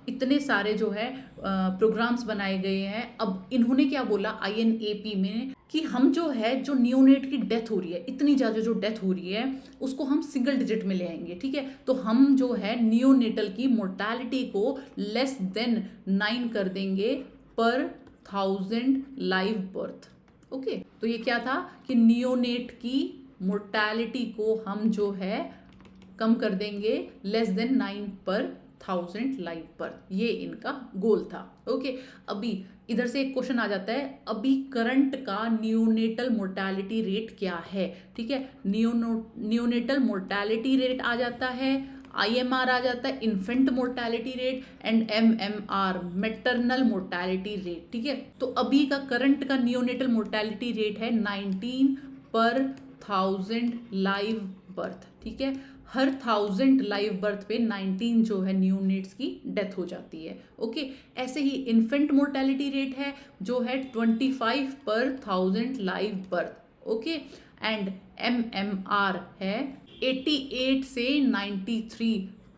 इतने सारे जो है प्रोग्राम्स बनाए गए हैं। अब इन्होंने क्या बोला INAP में कि हम जो है जो नियोनेट की डेथ हो रही है, इतनी ज़्यादा जो डेथ हो रही है उसको हम सिंगल डिजिट में ले आएंगे, ठीक है। तो हम जो है नियोनेटल की मोर्टालिटी को लेस देन 9 कर देंगे पर 1000 लाइव बर्थ, ओके। तो ये क्या था कि नियोनेट की मोर्टालिटी को हम जो है कम कर देंगे लेस देन 9 पर 1000 लाइव बर्थ, ये इनका गोल था, ओके। अभी इधर से एक क्वेश्चन आ जाता है, अभी करंट का नियोनेटल मोर्टालिटी रेट क्या है, ठीक है। नियोनेटल मोर्टालिटी रेट आ जाता है, IMR आ जाता है, infant mortality rate, and MMR maternal mortality rate, ठीक है। तो अभी का करंट का नियोनेटल मोर्टालिटी रेट है 19 पर 1000 लाइव बर्थ, ठीक है। हर 1000 लाइव बर्थ पे 19 जो है न्यूनेट्स की डेथ हो जाती है, ओके। ऐसे ही इन्फेंट मोर्टेलिटी रेट है जो है 25 पर 1000 live birth, okay. And MMR है 88 से 93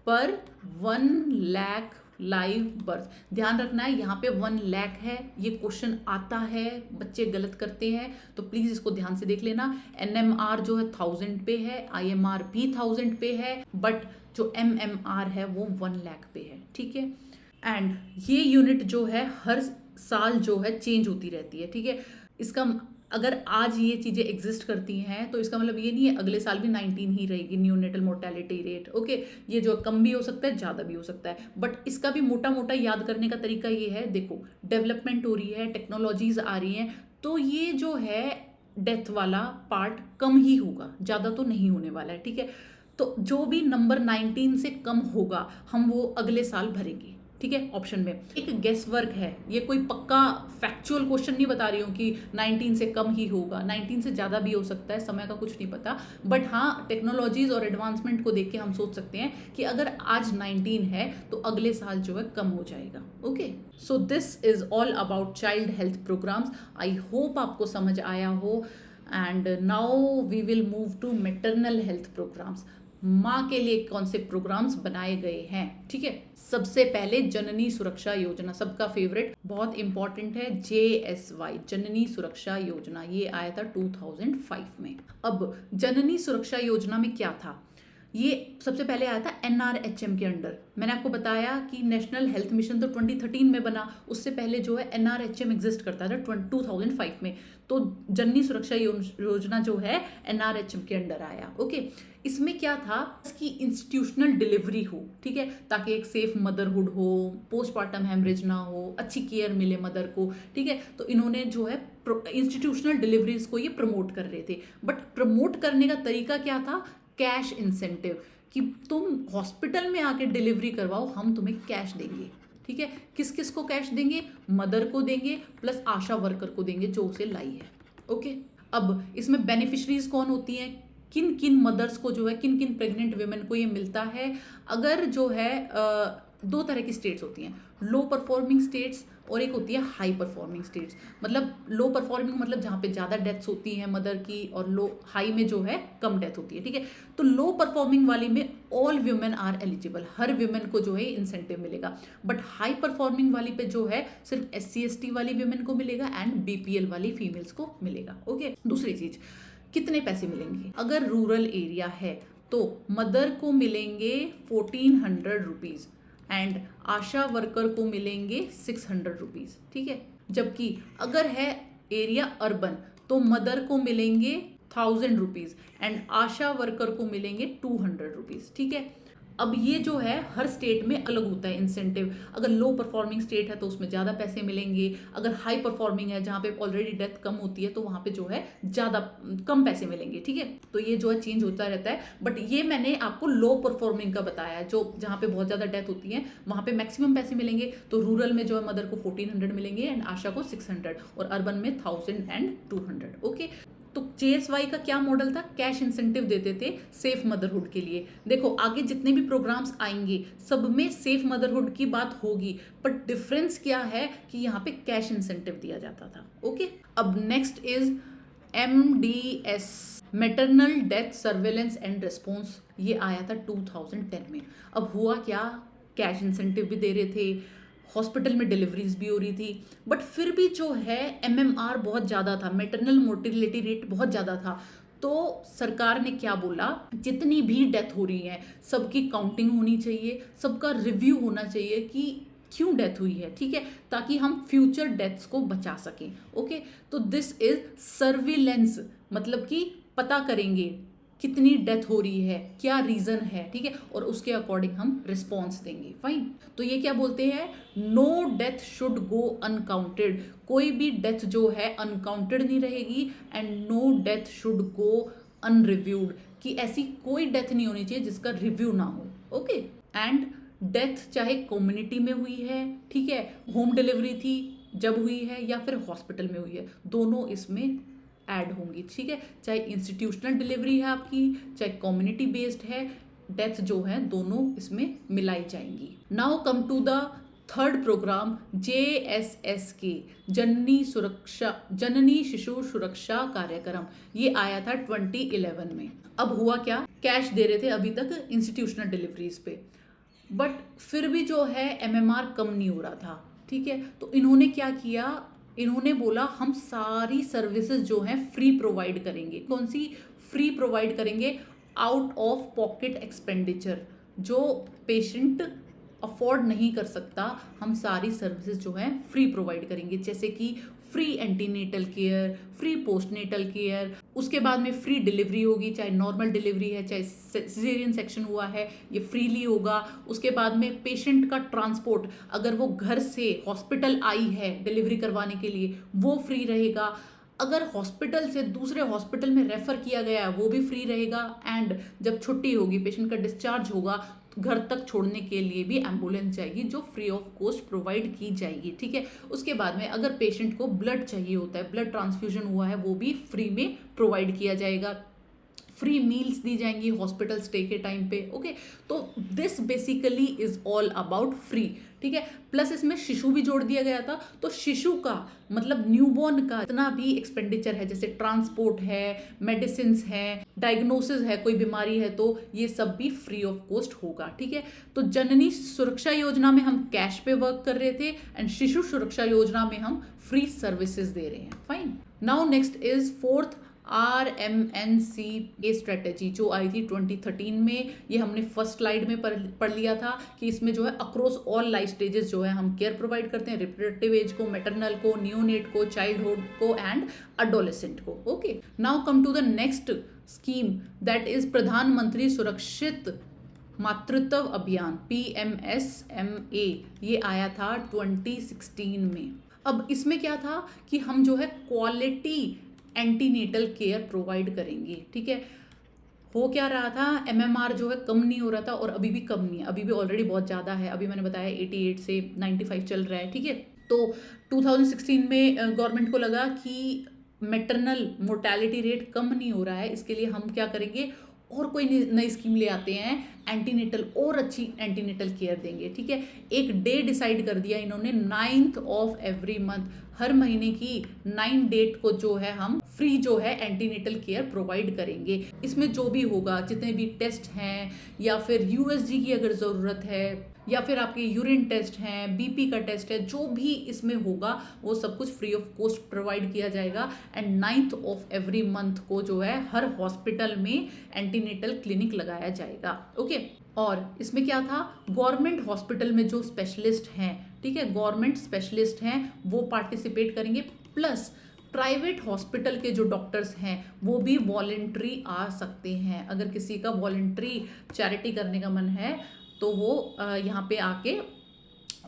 पर 1 लाख लाइव बर्थ। ध्यान रखना है यहाँ पे 1 लाख है, ये क्वेश्चन आता है, बच्चे गलत करते हैं, तो प्लीज इसको ध्यान से देख लेना। NMR जो है 1000 पे है, IMR भी 1000 पे है, बट जो MMR है वो 1 लाख पे है, ठीक है। एंड ये यूनिट जो है हर साल जो है चेंज होती रहती है, ठीक है। इसका अगर आज ये चीज़ें एग्जिस्ट करती हैं तो इसका मतलब ये नहीं है अगले साल भी 19 ही रहेगी न्यूनेटल मोर्टेलिटी रेट, ओके। ये जो कम भी हो सकता है, ज़्यादा भी हो सकता है, बट इसका भी मोटा मोटा याद करने का तरीका ये है, देखो डेवलपमेंट हो रही है, टेक्नोलॉजीज आ रही हैं, तो ये जो है डेथ वाला पार्ट कम ही होगा, ज़्यादा तो नहीं होने वाला है, ठीक है। तो जो भी नंबर 19 से कम होगा हम वो अगले साल भरेंगे, ठीक है। ऑप्शन में एक गेस वर्क है, ये कोई पक्का फैक्चुअल क्वेश्चन नहीं बता रही हूँ कि 19 से कम ही होगा, 19 से ज़्यादा भी हो सकता है, समय का कुछ नहीं पता। बट हाँ, टेक्नोलॉजीज और एडवांसमेंट को देख के हम सोच सकते हैं कि अगर आज 19 है तो अगले साल जो है कम हो जाएगा, okay. So this is all about child health programs. I hope आपको समझ आया हो। And now we will move to maternal health programs. माँ के लिए कौन से प्रोग्राम्स बनाए गए हैं। ठीक है, सबसे पहले जननी सुरक्षा योजना, सबका फेवरेट, बहुत इंपॉर्टेंट है, JSY जननी सुरक्षा योजना, ये आया था 2005 में। अब जननी सुरक्षा योजना में क्या था, ये सबसे पहले आया था NRHM के अंडर। मैंने आपको बताया कि नेशनल हेल्थ मिशन तो 2013 में बना, उससे पहले जो है NRHM एग्जिस्ट करता था 2005 में। तो जननी सुरक्षा योजना जो है NRHM के अंडर आया। ओके, इसमें क्या था, इसकी इंस्टीट्यूशनल डिलीवरी हो, ठीक है, ताकि एक सेफ मदरहुड हो, पोस्टमार्टम हेमरेज ना हो, अच्छी केयर मिले मदर को। ठीक है, तो इन्होंने जो है इंस्टीट्यूशनल डिलीवरीज को ये प्रमोट कर रहे थे। बट प्रमोट करने का तरीका क्या था, कैश इंसेंटिव, कि तुम हॉस्पिटल में आके डिलीवरी करवाओ, हम तुम्हें कैश देंगे। ठीक है, किस किस को कैश देंगे, मदर को देंगे प्लस आशा वर्कर को देंगे जो उसे लाई है। ओके, अब इसमें बेनिफिशरीज कौन होती हैं, किन किन मदर्स को जो है, किन किन प्रेग्नेंट वुमेन को ये मिलता है। अगर जो है दो तरह की स्टेट्स होती हैं, लो परफॉर्मिंग स्टेट्स और एक होती है हाई परफॉर्मिंग स्टेट्स। मतलब लो परफॉर्मिंग मतलब जहाँ पे ज़्यादा डेथ्स होती हैं मदर की, और लो हाई में जो है कम डेथ होती है। ठीक है, तो लो परफॉर्मिंग वाली में ऑल वुमेन आर एलिजिबल, हर वुमेन को जो है इंसेंटिव मिलेगा। बट हाई परफॉर्मिंग वाली पे जो है सिर्फ SC/ST वाली वुमेन को मिलेगा एंड BPL वाली फीमेल्स को मिलेगा। ओके, दूसरी चीज, कितने पैसे मिलेंगे, अगर रूरल एरिया है तो मदर को मिलेंगे 1400 रुपीज़ एंड आशा वर्कर को मिलेंगे 600 रुपीज़। ठीक है, जबकि अगर है एरिया अर्बन तो मदर को मिलेंगे 1000 रुपीज़ एंड आशा वर्कर को मिलेंगे 200 रुपीज़। ठीक है, अब ये जो है हर स्टेट में अलग होता है इंसेंटिव। अगर लो परफॉर्मिंग स्टेट है तो उसमें ज़्यादा पैसे मिलेंगे, अगर हाई परफॉर्मिंग है जहाँ पे ऑलरेडी डेथ कम होती है तो वहाँ पे जो है ज़्यादा कम पैसे मिलेंगे। ठीक है, तो ये जो है चेंज होता रहता है। बट ये मैंने आपको लो परफॉर्मिंग का बताया है, जो जहाँ पे बहुत ज़्यादा डेथ होती है वहाँ पे मैक्सिमम पैसे मिलेंगे। तो रूरल में जो है मदर को 1400 मिलेंगे एंड आशा को 600 और अर्बन में 1000 एंड 200। ओके, तो JSY का क्या मॉडल था, कैश इंसेंटिव देते थे सेफ मदरहुड के लिए। देखो आगे जितने भी प्रोग्राम्स आएंगे सब में सेफ मदरहुड की बात होगी, बट डिफरेंस क्या है कि यहाँ पे कैश इंसेंटिव दिया जाता था। ओके, अब next is MDS maternal death surveillance and response, ये आया था 2010 में। अब हुआ क्या, कैश इंसेंटिव भी दे रहे थे, हॉस्पिटल में डिलीवरीज भी हो रही थी, बट फिर भी जो है MMR बहुत ज़्यादा था, मैटरनल मोर्टिलिटी रेट बहुत ज़्यादा था। तो सरकार ने क्या बोला, जितनी भी डेथ हो रही है सबकी काउंटिंग होनी चाहिए, सबका रिव्यू होना चाहिए कि क्यों डेथ हुई है। ठीक है, ताकि हम फ्यूचर डेथ्स को बचा सकें। ओके, तो दिस इज सर्विलेंस, मतलब कि पता करेंगे कितनी डेथ हो रही है, क्या रीजन है। ठीक है, और उसके अकॉर्डिंग हम रिस्पॉन्स देंगे। फाइन, तो ये क्या बोलते हैं, no death should go uncounted, कोई भी डेथ जो है अनकाउंटेड नहीं रहेगी and no death should go unreviewed, कि ऐसी कोई डेथ नहीं होनी चाहिए जिसका रिव्यू ना हो। ओके, एंड डेथ चाहे कम्युनिटी में हुई है, ठीक है, होम डिलीवरी थी जब हुई है या फिर हॉस्पिटल में हुई है, दोनों इसमें ऐड होंगी। ठीक है, चाहे इंस्टीट्यूशनल डिलीवरी है आपकी, चाहे कम्युनिटी बेस्ड है, डेथ जो है दोनों इसमें मिलाई जाएंगी। Now come to the third program, JSSK Janani Shishu Suraksha कार्यक्रम, ये आया था 2011 में। अब हुआ क्या, कैश दे रहे थे अभी तक इंस्टीट्यूशनल डिलीवरीज पे, बट फिर भी जो है MMR कम नहीं हो रहा था। ठीक है, तो इन्होंने क्या किया, इन्होंने बोला हम सारी सर्विसेज जो हैं फ्री प्रोवाइड करेंगे। कौन सी फ्री प्रोवाइड करेंगे, आउट ऑफ पॉकेट एक्सपेंडिचर, जो पेशेंट अफोर्ड नहीं कर सकता हम सारी सर्विसेज जो हैं फ्री प्रोवाइड करेंगे, जैसे कि free antenatal care, free postnatal care, उसके बाद में फ्री डिलीवरी होगी, चाहे नॉर्मल डिलीवरी है चाहे सिजेरियन सेक्शन हुआ है ये फ्रीली होगा। उसके बाद में पेशेंट का ट्रांसपोर्ट, अगर वो घर से हॉस्पिटल आई है डिलीवरी करवाने के लिए वो फ्री रहेगा, अगर हॉस्पिटल से दूसरे हॉस्पिटल में रेफर किया गया है वो भी फ्री रहेगा, एंड जब छुट्टी होगी पेशेंट का डिस्चार्ज होगा घर तक छोड़ने के लिए भी एम्बुलेंस जाएगी जो फ्री ऑफ कॉस्ट प्रोवाइड की जाएगी। ठीक है, उसके बाद में अगर पेशेंट को ब्लड चाहिए होता है, ब्लड ट्रांसफ्यूजन हुआ है, वो भी फ्री में प्रोवाइड किया जाएगा। फ्री मील्स दी जाएंगी हॉस्पिटल स्टे के टाइम पे। ओके, तो this basically is all about free, ठीक है। प्लस इसमें शिशु भी जोड़ दिया गया था, तो शिशु का मतलब न्यूबॉर्न का जितना भी एक्सपेंडिचर है, जैसे ट्रांसपोर्ट है, मेडिसिन है, डायग्नोसिस है, कोई बीमारी है, तो ये सब भी फ्री ऑफ कॉस्ट होगा, ठीक है। तो जननी सुरक्षा योजना में हम कैश पे वर्क कर रहे थे एंड शिशु सुरक्षा योजना में हम फ्री सर्विसेज दे रहे हैं। Fine. Now next is fourth RMNCA strategy जो आई थी 2013 में। ये हमने फर्स्ट स्लाइड में पढ़ लिया था कि इसमें जो है अक्रॉस ऑल लाइफ स्टेजेस जो है हम केयर प्रोवाइड करते हैं, रिप्रोडक्टिव एज को, मैटरनल को, न्यूनेट को, चाइल्डहुड को एंड अडोलेसेंट को। Okay, now come to the next scheme that is Pradhan Mantri Surakshit मातृत्व अभियान PMSMA। ये आया था 2016 में। अब इसमें क्या था कि हम जो है क्वालिटी एंटीनेटल केयर प्रोवाइड करेंगे, ठीक है। हो क्या रहा था, MMR जो है कम नहीं हो रहा था और अभी भी कम नहीं है, अभी भी ऑलरेडी बहुत ज़्यादा है। अभी मैंने बताया 88 से 95 चल रहा है, ठीक है। तो 2016 में गवर्नमेंट को लगा कि मैटरनल मोर्टेलिटी रेट कम नहीं हो रहा है, इसके लिए हम क्या करेंगे, और कोई नई स्कीम ले आते हैं, एंटीनेटल और अच्छी एंटीनेटल केयर देंगे, ठीक है। एक डे डिसाइड कर दिया इन्होंने, 9th ऑफ एवरी मंथ, हर महीने की 9 डेट को जो है हम फ्री जो है एंटीनेटल केयर प्रोवाइड करेंगे। इसमें जो भी होगा, जितने भी टेस्ट हैं या फिर USG की अगर ज़रूरत है या फिर आपके यूरिन टेस्ट हैं, BP का टेस्ट है, जो भी इसमें होगा वो सब कुछ फ्री ऑफ कॉस्ट प्रोवाइड किया जाएगा। And 9th of every month को जो है हर हॉस्पिटल में एंटीनेटल क्लिनिक लगाया जाएगा। ओके, और इसमें क्या था, गवर्नमेंट हॉस्पिटल में जो स्पेशलिस्ट हैं, ठीक है, गवर्नमेंट स्पेशलिस्ट हैं वो पार्टिसिपेट करेंगे, प्लस प्राइवेट हॉस्पिटल के जो डॉक्टर्स हैं वो भी वॉलेंट्री आ सकते हैं। अगर किसी का वॉलेंट्री चैरिटी करने का मन है तो वो यहाँ पे आके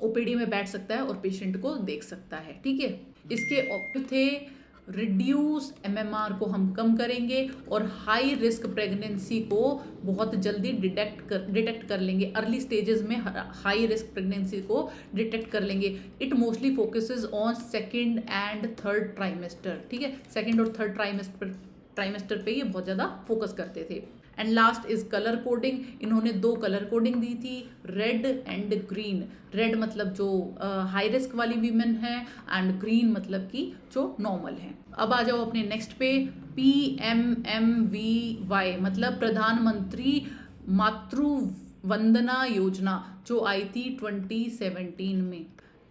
OPD में बैठ सकता है और पेशेंट को देख सकता है, ठीक है। इसके ऑप्शन थे रिड्यूस MMR को हम कम करेंगे और हाई रिस्क प्रेगनेंसी को बहुत जल्दी डिटेक्ट कर लेंगे, अर्ली स्टेजेस में हाई रिस्क प्रेगनेंसी को डिटेक्ट कर लेंगे। It mostly focuses on second and third trimester, ठीक है, सेकेंड और थर्ड ट्राइमेस्टर पे ये बहुत ज़्यादा फोकस करते थे। And last is colour coding. इन्होंने 2 कलर कोडिंग दी थी, रेड एंड ग्रीन। रेड मतलब जो हाई रिस्क वाली वीमेन है एंड ग्रीन मतलब कि जो नॉर्मल है। अब आ जाओ अपने नेक्स्ट पे, PMMVY मतलब प्रधानमंत्री मातृ वंदना योजना जो आई थी 2017 में।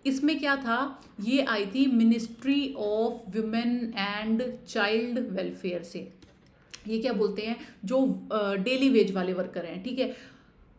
इसमें क्या था, ये आई थी ministry of women and child welfare से। ये क्या बोलते हैं, जो डेली वेज वाले वर्कर हैं, ठीक है,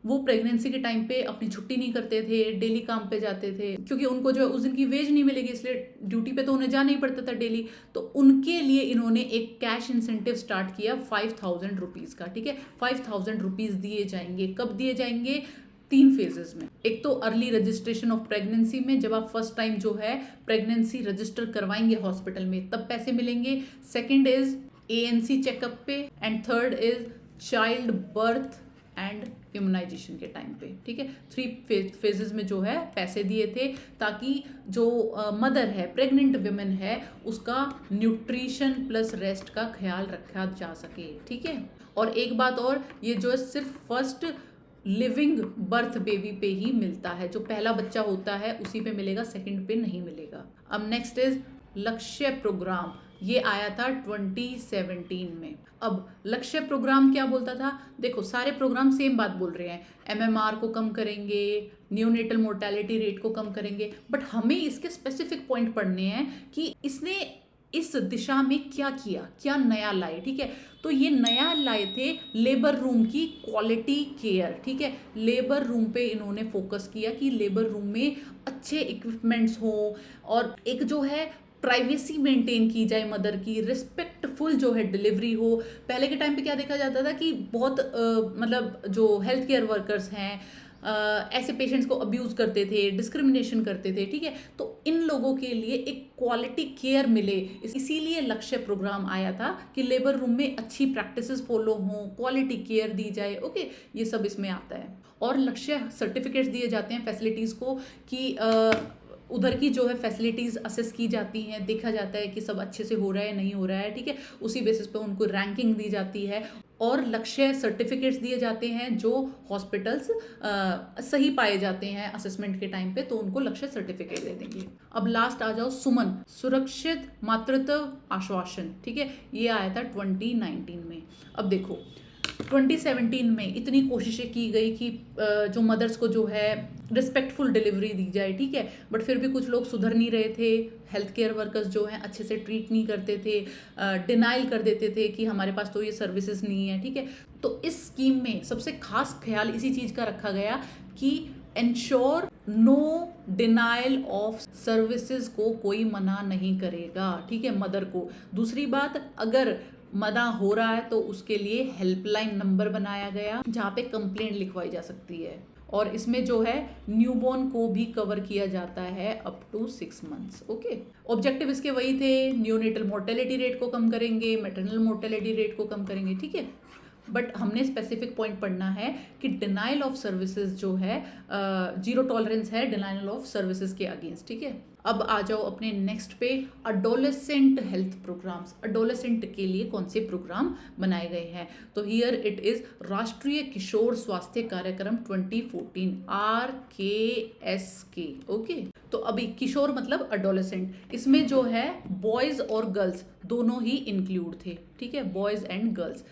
वो प्रेगनेंसी के टाइम पे अपनी छुट्टी नहीं करते थे, डेली काम पे जाते थे, क्योंकि उनको जो है उस दिन की वेज नहीं मिलेगी, इसलिए ड्यूटी पे तो उन्हें जाना ही पड़ता था डेली। तो उनके लिए इन्होंने एक कैश इंसेंटिव स्टार्ट किया 5000 रुपीज़ का, ठीक है। 5000 रुपीज़ दिए जाएंगे। कब दिए जाएंगे, 3 फेजेस में। एक तो अर्ली रजिस्ट्रेशन ऑफ प्रेगनेंसी में, जब आप फर्स्ट टाइम जो है प्रेगनेंसी रजिस्टर करवाएंगे हॉस्पिटल में तब पैसे मिलेंगे। सेकेंड इज ANC चेकअप पे and third is child birth and immunization के टाइम पे, ठीक है। 3 फेजेस में जो है पैसे दिए थे ताकि जो मदर है, प्रेग्नेंट वुमेन है, उसका न्यूट्रिशन प्लस रेस्ट का ख्याल रखा जा सके, ठीक है। और एक बात और, ये जो है सिर्फ फर्स्ट लिविंग बर्थ बेबी पे ही मिलता है, जो पहला बच्चा होता है उसी पे मिलेगा, सेकंड पे नहीं मिलेगा। अब नेक्स्ट इज लक्ष्य प्रोग्राम। ये आया था 2017 में। अब लक्ष्य प्रोग्राम क्या बोलता था, देखो सारे प्रोग्राम सेम बात बोल रहे हैं, MMR को कम करेंगे, न्यूनेटल मोर्टेलिटी रेट को कम करेंगे, बट हमें इसके स्पेसिफिक पॉइंट पढ़ने हैं कि इसने इस दिशा में क्या किया, क्या नया लाए, ठीक है। तो ये नया लाए थे लेबर रूम की क्वालिटी केयर, ठीक है। लेबर रूम पे इन्होंने फोकस किया कि लेबर रूम में अच्छे इक्विपमेंट्स हो और एक जो है प्राइवेसी मेंटेन की जाए मदर की, रिस्पेक्टफुल जो है डिलीवरी हो। पहले के टाइम पे क्या देखा जाता था कि बहुत मतलब जो हेल्थ केयर वर्कर्स हैं ऐसे पेशेंट्स को अब्यूज़ करते थे, डिस्क्रिमिनेशन करते थे, ठीक है। तो इन लोगों के लिए एक क्वालिटी केयर मिले, इसीलिए लक्ष्य प्रोग्राम आया था कि लेबर रूम में अच्छी प्रैक्टिसेस फॉलो हों, क्वालिटी केयर दी जाए, ओके, ये सब इसमें आता है। और लक्ष्य सर्टिफिकेट्स दिए जाते हैं फैसिलिटीज़ को कि उधर की जो है फैसिलिटीज़ असेस की जाती हैं, देखा जाता है कि सब अच्छे से हो रहा है नहीं हो रहा है, ठीक है। उसी बेसिस पे उनको रैंकिंग दी जाती है और लक्ष्य सर्टिफिकेट्स दिए जाते हैं। जो हॉस्पिटल्स सही पाए जाते हैं असेसमेंट के टाइम पे तो उनको लक्ष्य सर्टिफिकेट दे देंगे। अब लास्ट आ जाओ सुमन, सुरक्षित मातृत्व आश्वासन, ठीक है। ये आया था 2019 में। अब देखो 2017 में इतनी कोशिशें की गई कि जो मदर्स को जो है रिस्पेक्टफुल डिलीवरी दी जाए, ठीक है। बट फिर भी कुछ लोग सुधर नहीं रहे थे। हेल्थ केयर वर्कर्स जो हैं अच्छे से ट्रीट नहीं करते थे, डिनाइल कर देते थे कि हमारे पास तो ये सर्विसेज नहीं है, ठीक है। तो इस स्कीम में सबसे खास ख्याल इसी चीज़ का रखा गया कि ensure no denial of services को कोई मना नहीं करेगा, ठीक है, मदर को। दूसरी बात, अगर मना हो रहा है तो उसके लिए हेल्पलाइन नंबर बनाया गया जहाँ पे कंप्लेंट लिखवाई जा सकती है। और इसमें जो है न्यूबॉर्न को भी कवर किया जाता है up to 6 months. Okay, objective इसके वही थे, न्यूनेटल मोर्टेलिटी रेट को कम करेंगे, मैटरनल मोर्टेलिटी रेट को कम करेंगे, ठीक है। बट हमने स्पेसिफिक पॉइंट पढ़ना है कि डिनाइल ऑफ सर्विसेज जो है जीरो टॉलरेंस है डिनाइल ऑफ सर्विसेज के अगेंस्ट, ठीक है। अब आ जाओ अपने नेक्स्ट पे, अडोलेसेंट हेल्थ प्रोग्राम्स। अडोलेसेंट के लिए कौन से प्रोग्राम बनाए गए हैं? तो हियर इट इज राष्ट्रीय किशोर स्वास्थ्य कार्यक्रम 2014 RKSK। ओके, तो अभी किशोर मतलब अडोलेसेंट, इसमें जो है बॉयज और गर्ल्स दोनों ही इंक्लूड थे, ठीक है, बॉयज एंड गर्ल्स।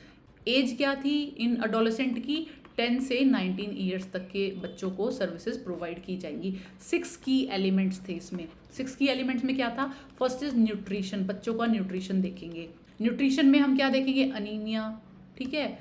एज क्या थी इन अडोलेसेंट की? 10 से 19 ईयर्स तक के बच्चों को सर्विसेज प्रोवाइड की जाएंगी। 6 की एलिमेंट्स थे इसमें। 6 की एलिमेंट्स में क्या था? फर्स्ट इज न्यूट्रिशन, बच्चों का न्यूट्रिशन देखेंगे। न्यूट्रिशन में हम क्या देखेंगे? अनीमिया, ठीक है,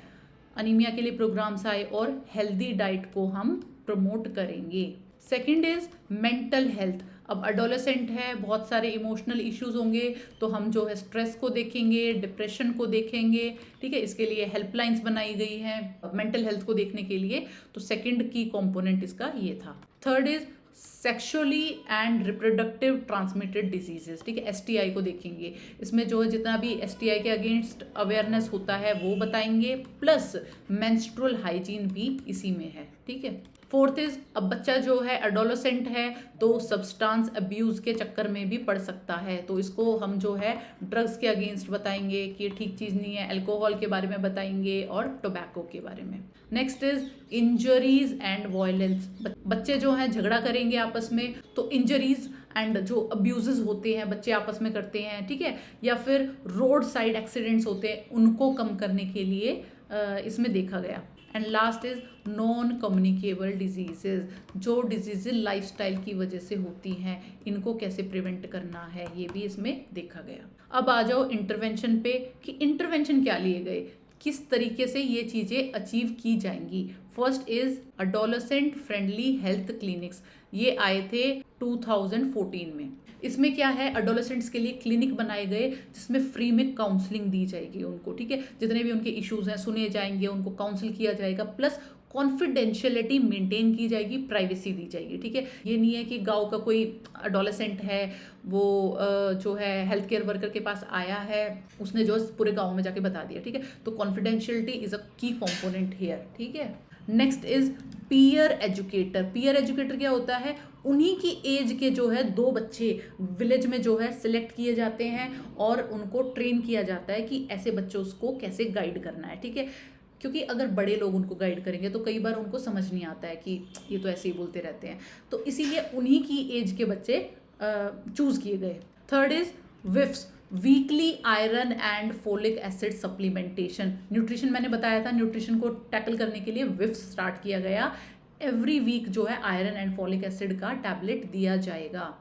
अनीमिया के लिए प्रोग्राम्स आए और हेल्दी डाइट को हम प्रमोट करेंगे। Second is mental health. अब अडोलेसेंट है, बहुत सारे इमोशनल इश्यूज होंगे तो हम जो है स्ट्रेस को देखेंगे, डिप्रेशन को देखेंगे, ठीक है। इसके लिए हेल्पलाइंस बनाई गई हैं मेंटल हेल्थ को देखने के लिए। तो सेकंड की कंपोनेंट इसका ये था। Third is sexually and reproductive transmitted diseases, ठीक है, STI को देखेंगे। इसमें जो है जितना भी STI के अगेंस्ट अवेयरनेस होता है वो बताएंगे, प्लस मेंस्ट्रुअल हाइजीन भी इसी में है, ठीक है। फोर्थ इज, अब बच्चा जो है एडोलेसेंट है तो सब्सटेंस अब्यूज के चक्कर में भी पड़ सकता है, तो इसको हम जो है ड्रग्स के अगेंस्ट बताएंगे कि ये ठीक चीज़ नहीं है, अल्कोहल के बारे में बताएंगे और टोबैको के बारे में। Next is injuries and violence. बच्चे जो हैं झगड़ा करेंगे आपस में तो इंजरीज एंड जो अब्यूजेस होते हैं बच्चे आपस में करते हैं, ठीक है, या फिर रोड साइड एक्सीडेंट्स होते हैं उनको कम करने के लिए इसमें देखा गया। And last is non communicable diseases, जो डिजीजेज लाइफस्टाइल की वजह से होती हैं इनको कैसे प्रिवेंट करना है ये भी इसमें देखा गया। अब आ जाओ इंटरवेंशन पे कि इंटरवेंशन क्या लिए गए, किस तरीके से ये चीज़ें अचीव की जाएंगी। First is adolescent friendly health clinics, ये आए थे 2014 में। इसमें क्या है, अडोलेसेंट्स के लिए क्लिनिक बनाए गए जिसमें फ्री में काउंसलिंग दी जाएगी उनको, ठीक है, जितने भी उनके इश्यूज हैं सुने जाएंगे, उनको काउंसिल किया जाएगा, प्लस कॉन्फिडेंशियलिटी मेंटेन की जाएगी, प्राइवेसी दी जाएगी, ठीक है। ये नहीं है कि गांव का कोई अडोलेसेंट है वो जो है हेल्थ केयर वर्कर के पास आया है, उसने जो पूरे गांव में जाके बता दिया, ठीक है। तो कॉन्फिडेंशियलिटी इज अ की कॉम्पोनेंट हियर, ठीक है। Next is peer educator. Peer educator क्या होता है, उन्हीं की एज के जो है 2 बच्चे विलेज में जो है सिलेक्ट किए जाते हैं और उनको ट्रेन किया जाता है कि ऐसे बच्चों को कैसे गाइड करना है, ठीक है। क्योंकि अगर बड़े लोग उनको गाइड करेंगे तो कई बार उनको समझ नहीं आता है कि ये तो ऐसे ही बोलते रहते हैं, तो इसीलिए उन्हीं की एज के बच्चे चूज किए गए। थर्ड इज विफ्स, weekly iron and folic acid supplementation. Nutrition मैंने बताया था, न्यूट्रिशन को टैकल करने के लिए विफ्स स्टार्ट किया गया। एवरी वीक जो है आयरन एंड फॉलिक एसिड का टैबलेट दिया जाएगा।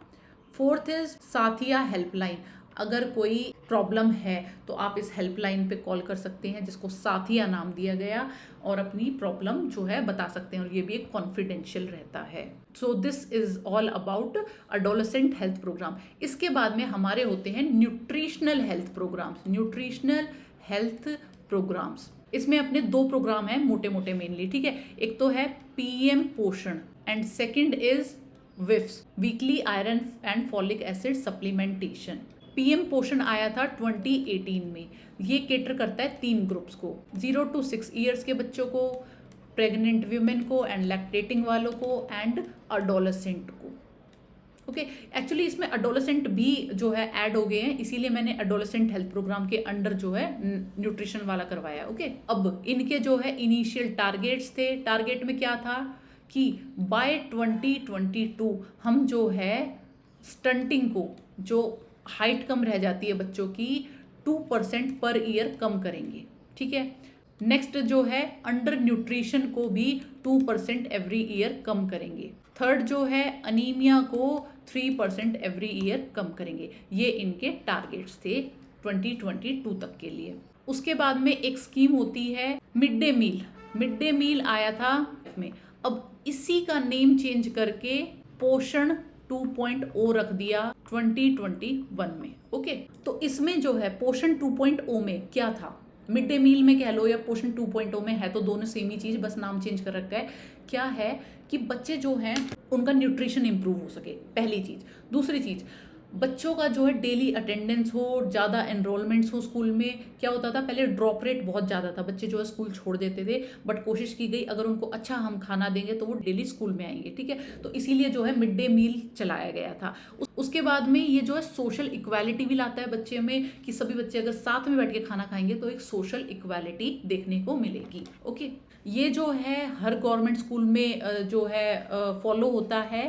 फोर्थ इज साथिया हेल्पलाइन, अगर कोई प्रॉब्लम है तो आप इस हेल्पलाइन पे कॉल कर सकते हैं जिसको साथिया नाम दिया गया और अपनी प्रॉब्लम जो है बता सकते हैं और ये भी एक कॉन्फिडेंशियल रहता है। So this is all about adolescent health program. इसके बाद में हमारे होते हैं nutritional health programs. Nutritional health programs इसमें अपने 2 प्रोग्राम हैं मोटे मोटे मेनली, ठीक है। एक तो है PM Poshan and second is विफ्स, weekly iron and folic acid supplementation. PM Poshan आया था 2018 में। ये केटर करता है 3 ग्रुप्स को, 0 to 6 ईयर्स के बच्चों को, प्रेग्नेंट वीमेन को एंड लैक्टेटिंग वालों को एंड अडोलेसेंट को। ओके। एक्चुअली इसमें एडोलेसेंट भी जो है ऐड हो गए हैं, इसीलिए मैंने एडोलेसेंट हेल्थ प्रोग्राम के अंडर जो है न्यूट्रिशन वाला करवाया। ओके, अब इनके जो है इनिशियल टारगेट्स थे। टारगेट में क्या था कि बाय 2022 हम जो है स्टंटिंग को, जो हाइट कम रह जाती है बच्चों की, 2% पर ईयर कम करेंगे। ठीक है। नेक्स्ट जो है अंडर न्यूट्रिशन को भी 2% एवरी ईयर कम करेंगे। थर्ड जो है अनीमिया को 3% एवरी ईयर कम करेंगे। ये इनके टारगेट्स थे 2022 तक के लिए। उसके बाद में एक स्कीम होती है mid day meal. Mid day meal आया था में, अब इसी का नेम चेंज करके पोषण 2.0 रख दिया 2021 में। ओके, तो इसमें जो है पोषण 2.0 में क्या था, मिड डे मील में कह लो या पोषण 2.0 में, है तो दोनों सेम ही चीज, बस नाम चेंज कर रखा है। क्या है कि बच्चे जो हैं उनका न्यूट्रिशन इंप्रूव हो सके, पहली चीज। दूसरी चीज, बच्चों का जो है डेली अटेंडेंस हो, ज़्यादा एनरोलमेंट्स हो स्कूल में। क्या होता था पहले, ड्रॉप रेट बहुत ज़्यादा था, बच्चे जो है स्कूल छोड़ देते थे, बट कोशिश की गई अगर उनको अच्छा हम खाना देंगे तो वो डेली स्कूल में आएंगे। ठीक है, तो इसीलिए जो है मिड डे मील चलाया गया था। उसके बाद में ये जो है सोशल इक्वालिटी भी लाता है बच्चे में, कि सभी बच्चे अगर साथ में बैठ के खाना खाएंगे तो एक सोशल इक्वालिटी देखने को मिलेगी। ओके, ये जो है हर गवर्नमेंट स्कूल में जो है फॉलो होता है,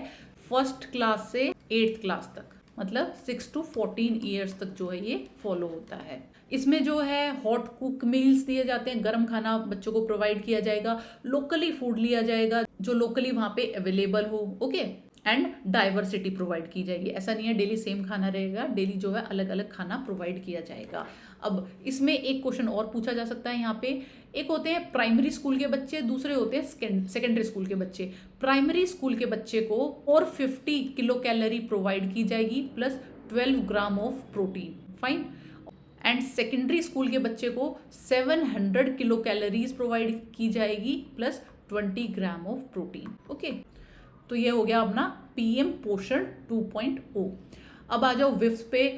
फर्स्ट क्लास से 8th क्लास तक, मतलब 6 to 14 ईयर्स तक जो है ये फॉलो होता है। इसमें जो है हॉट कुक मील्स दिए जाते हैं, गर्म खाना बच्चों को प्रोवाइड किया जाएगा, लोकली फूड लिया जाएगा जो लोकली वहाँ पे अवेलेबल हो। ओके, एंड डाइवर्सिटी प्रोवाइड की जाएगी। ऐसा नहीं है डेली सेम खाना रहेगा, डेली जो है अलग अलग खाना प्रोवाइड किया जाएगा। अब इसमें एक क्वेश्चन और पूछा जा सकता है यहाँ पे, एक होते हैं प्राइमरी स्कूल के बच्चे, दूसरे होते हैं सेकेंडरी स्कूल के बच्चे। प्राइमरी स्कूल के बच्चे को 450 किलो कैलोरी प्रोवाइड की जाएगी plus 12 gram of protein, fine. And secondary school के बच्चे को 700 किलो कैलोरीज प्रोवाइड की जाएगी plus 20 gram of protein. Okay, तो ये हो गया अपना पीएम पोषण 2.0। अब आ जाओ विफ्स पे,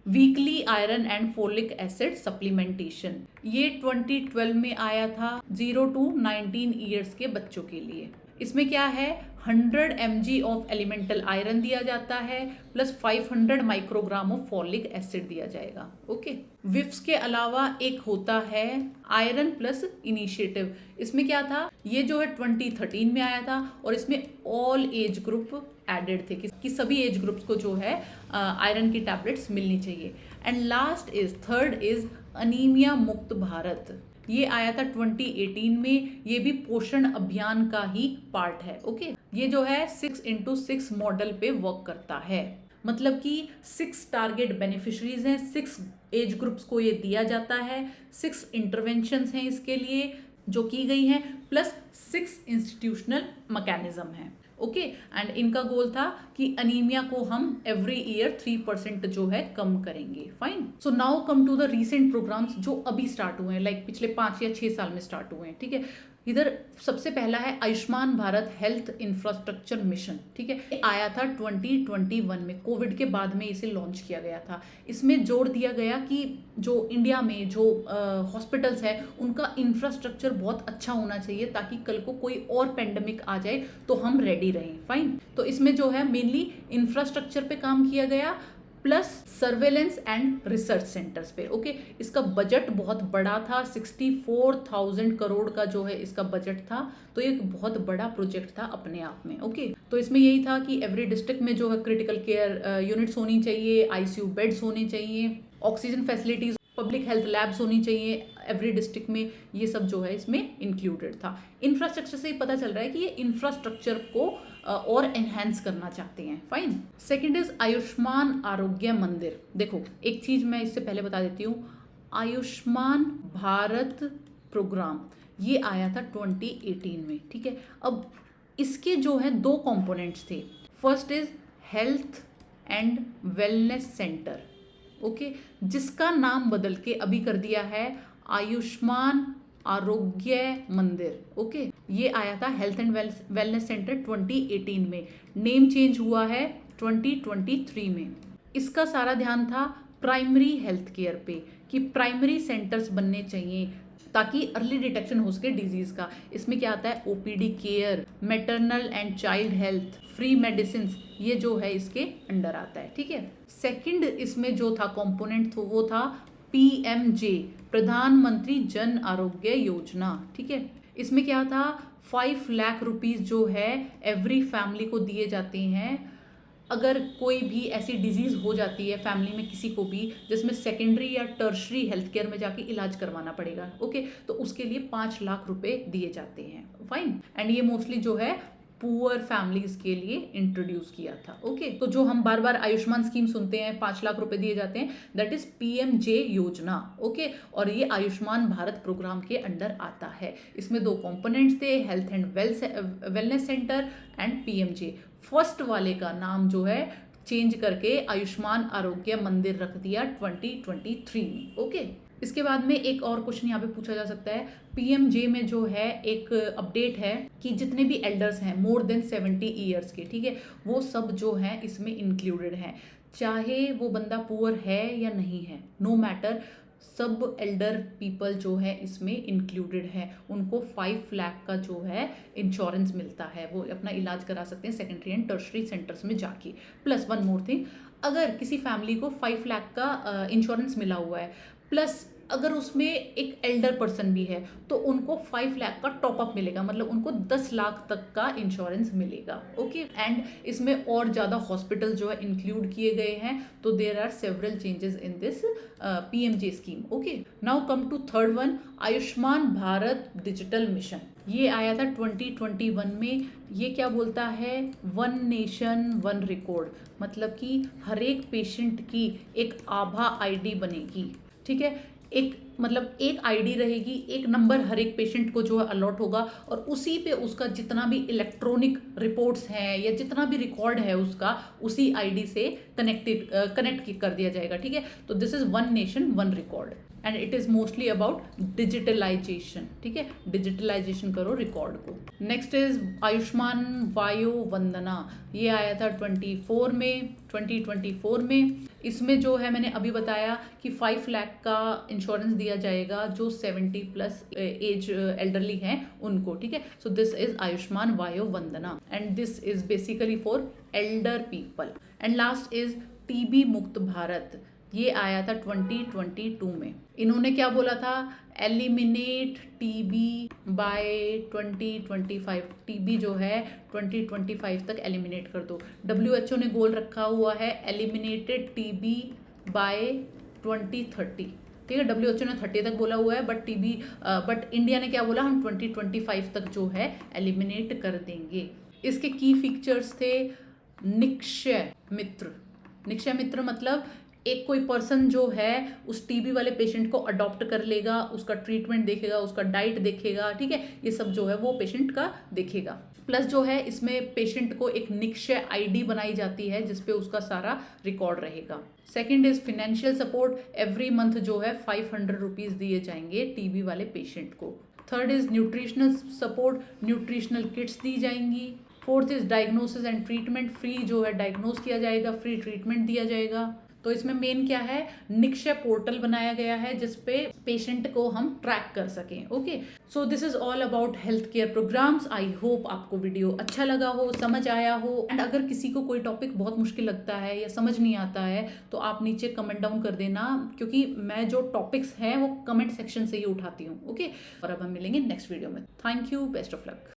weekly iron and folic acid supplementation. ये 2012 में आया था 0 to 19 ईयर्स के बच्चों के लिए। इसमें क्या है, 100 mg ऑफ एलिमेंटल आयरन दिया जाता है plus 500 microgram of folic acid दिया जाएगा। ओके, विफ्स के अलावा एक होता है आयरन प्लस इनिशिएटिव। इसमें क्या था, ये जो है 2013 में आया था और इसमें ऑल एज ग्रुप एडेड थे कि सभी एज ग्रुप्स को जो है आयरन की टैबलेट्स मिलनी चाहिए। And last is, third is anaemia मुक्त भारत। ये आया था 2018 में, ये भी पोषण अभियान का ही पार्ट है। ओके, ये जो है 6x6 मॉडल पे वर्क करता है, मतलब कि 6 टारगेट बेनिफिशरीज हैं, 6 एज ग्रुप्स को ये दिया जाता है, 6 इंटरवेंशंस हैं इसके लिए जो की गई हैं, प्लस 6 इंस्टीट्यूशनल मैकेनिज्म हैं। ओके, एंड इनका गोल था कि अनीमिया को हम एवरी ईयर 3% जो है कम करेंगे। Fine, so now come to the recent programs जो अभी स्टार्ट हुए हैं, लाइक पिछले 5 या 6 साल में स्टार्ट हुए हैं। ठीक है, इधर सबसे पहला है Ayushman Bharat health infrastructure mission. ठीक है, आया था 2021 में, कोविड के बाद में इसे लॉन्च किया गया था। इसमें जोर दिया गया कि जो इंडिया में जो हॉस्पिटल्स है उनका इंफ्रास्ट्रक्चर बहुत अच्छा होना चाहिए, ताकि कल को कोई और पेंडेमिक आ जाए तो हम रेडी रहें। फाइन, तो इसमें जो है मेनली इंफ्रास्ट्रक्चर पे काम किया गया plus surveillance and research centres पे। ओके, इसका बजट बहुत बड़ा था, 64,000 करोड़ का जो है इसका बजट था, तो ये एक बहुत बड़ा प्रोजेक्ट था अपने आप में। ओके, तो इसमें यही था कि एवरी डिस्ट्रिक्ट में जो है क्रिटिकल केयर यूनिट्स होनी चाहिए, आईसीयू बेड्स होने चाहिए, oxygen facilities, public health labs होनी चाहिए एवरी डिस्ट्रिक्ट में। ये सब जो है इसमें इंक्लूडेड था। इंफ्रास्ट्रक्चर से ही पता चल रहा है कि ये इंफ्रास्ट्रक्चर को और एनहेंस करना चाहते हैं। फाइन, सेकंड इज आयुष्मान आरोग्य मंदिर। देखो, एक चीज मैं इससे पहले बता देती हूँ, आयुष्मान भारत प्रोग्राम ये आया था 2018 में। ठीक है, अब इसके जो है 2 कंपोनेंट्स थे। First is health and wellness centre. Okay, जिसका नाम बदल के अभी कर दिया है आयुष्मान आरोग्य मंदिर। ओके, ये आया था हेल्थ एंड वेलनेस सेंटर 2018 में, नेम चेंज हुआ है 2023 में। इसका सारा ध्यान था प्राइमरी हेल्थ केयर पे, कि प्राइमरी सेंटर्स बनने चाहिए ताकि अर्ली डिटेक्शन हो सके डिजीज का। इसमें क्या आता है, OPD care, maternal and child health, free medicine, ये जो है इसके अंडर आता है। ठीक है, सेकंड इसमें जो था कंपोनेंट वो था पीएमजे, प्रधानमंत्री जन आरोग्य योजना। ठीक है, इसमें क्या था, 5 लाख रुपीज जो है एवरी फैमिली को दिए जाते हैं अगर कोई भी ऐसी डिजीज हो जाती है फैमिली में किसी को भी जिसमें सेकेंडरी या टर्शरी हेल्थ केयर में जाके इलाज करवाना पड़ेगा। ओके, तो उसके लिए 5 लाख रुपए दिए जाते हैं। फाइन, एंड ये मोस्टली जो है पुअर फैमिलीज के लिए इंट्रोड्यूस किया था। ओके, तो जो हम बार बार आयुष्मान स्कीम सुनते हैं, 5 लाख रुपए दिए जाते हैं, दैट इज पीएमजे योजना। ओके, और ये आयुष्मान भारत प्रोग्राम के अंडर आता है। इसमें 2 कंपोनेंट्स थे, health and wellness centre and PMJ. First वाले का नाम जो है चेंज करके आयुष्मान आरोग्य मंदिर रख दिया 2023 में। ओके, इसके बाद में एक और क्वेश्चन यहाँ पे पूछा जा सकता है, पीएमजे में जो है एक अपडेट है कि जितने भी एल्डर्स हैं मोर देन 70 ईयर्स के, ठीक है, वो सब जो हैं इसमें इंक्लूडेड हैं, चाहे वो बंदा पुअर है या नहीं है, नो मैटर, सब एल्डर पीपल जो है इसमें इंक्लूडेड है। उनको 5 लाख का जो है इंश्योरेंस मिलता है, वो अपना इलाज करा सकते हैं सेकेंडरी एंड टर्शरी सेंटर्स में जाके। प्लस वन मोर थिंग, अगर किसी फैमिली को 5 लाख का इंश्योरेंस मिला हुआ है, प्लस अगर उसमें एक एल्डर पर्सन भी है तो उनको 5 लाख का टॉपअप मिलेगा, मतलब उनको 10 लाख तक का इंश्योरेंस मिलेगा। ओके, एंड इसमें और ज़्यादा हॉस्पिटल जो है इंक्लूड किए गए हैं, तो there are several changes in this PMJ scheme. Okay, now come to third one, Ayushman Bharat digital mission. ये आया था 2021 में। ये क्या बोलता है, 1 नेशन 1 रिकॉर्ड, मतलब कि हर एक पेशेंट की एक आभा आईडी बनेगी। ठीक है, एक मतलब एक आईडी रहेगी, एक नंबर हर एक पेशेंट को जो है अलॉट होगा, और उसी पे उसका जितना भी इलेक्ट्रॉनिक रिपोर्ट्स हैं या जितना भी रिकॉर्ड है उसका, उसी आईडी से कनेक्ट कर दिया जाएगा। ठीक है, तो this is 1 nation 1 record and it is mostly about digitalization. ठीक है, डिजिटलाइजेशन करो रिकॉर्ड को। Next is Ayushman Vayo Vandana. ये आया था 2024 में। इसमें जो है मैंने अभी बताया कि 5 लाख का इंश्योरेंस दिया जाएगा जो 70 प्लस एज एल्डरली हैं उनको। ठीक है, so this is Ayushman Vayo Vandana and this is basically for Elder people. And last is TB मुक्त भारत। ये आया था 2022 में। इन्होंने क्या बोला था, एलिमिनेट टीबी बाय 2025। टीबी जो है 2025 तक एलिमिनेट कर दो। WHO ने गोल रखा हुआ है एलिमिनेटेड टीबी बाय 2030। ठीक है, WHO ने 30 तक बोला हुआ है, बट इंडिया ने क्या बोला, हम 2025 तक जो है एलिमिनेट कर देंगे। इसके की फीचर्स थे, निक्षय मित्र। निक्षय मित्र मतलब एक कोई पर्सन जो है उस टीबी वाले पेशेंट को अडॉप्ट कर लेगा, उसका ट्रीटमेंट देखेगा, उसका डाइट देखेगा। ठीक है, ये सब जो है वो पेशेंट का देखेगा। प्लस जो है इसमें पेशेंट को एक निक्षय आईडी बनाई जाती है जिसपे उसका सारा रिकॉर्ड रहेगा। Second is financial support, every month जो है 500 रुपीज दिए जाएंगे टीबी वाले पेशेंट को। Third is nutritional support, nutritional kits दी जाएंगी। Fourth is diagnosis and treatment, free जो है डायग्नोस किया जाएगा, फ्री ट्रीटमेंट दिया जाएगा। तो इसमें मेन क्या है, निक्षय पोर्टल बनाया गया है जिसपे पेशेंट को हम ट्रैक कर सकें। Okay, so this is all about health care programs. I hope आपको वीडियो अच्छा लगा हो, समझ आया हो। एंड अगर किसी को कोई टॉपिक बहुत मुश्किल लगता है या समझ नहीं आता है तो आप नीचे कमेंट डाउन कर देना, क्योंकि मैं जो टॉपिक्स हैं वो कमेंट सेक्शन से ही उठाती हूँ। ओके, और अब हम मिलेंगे नेक्स्ट वीडियो में। Thank you, best of luck.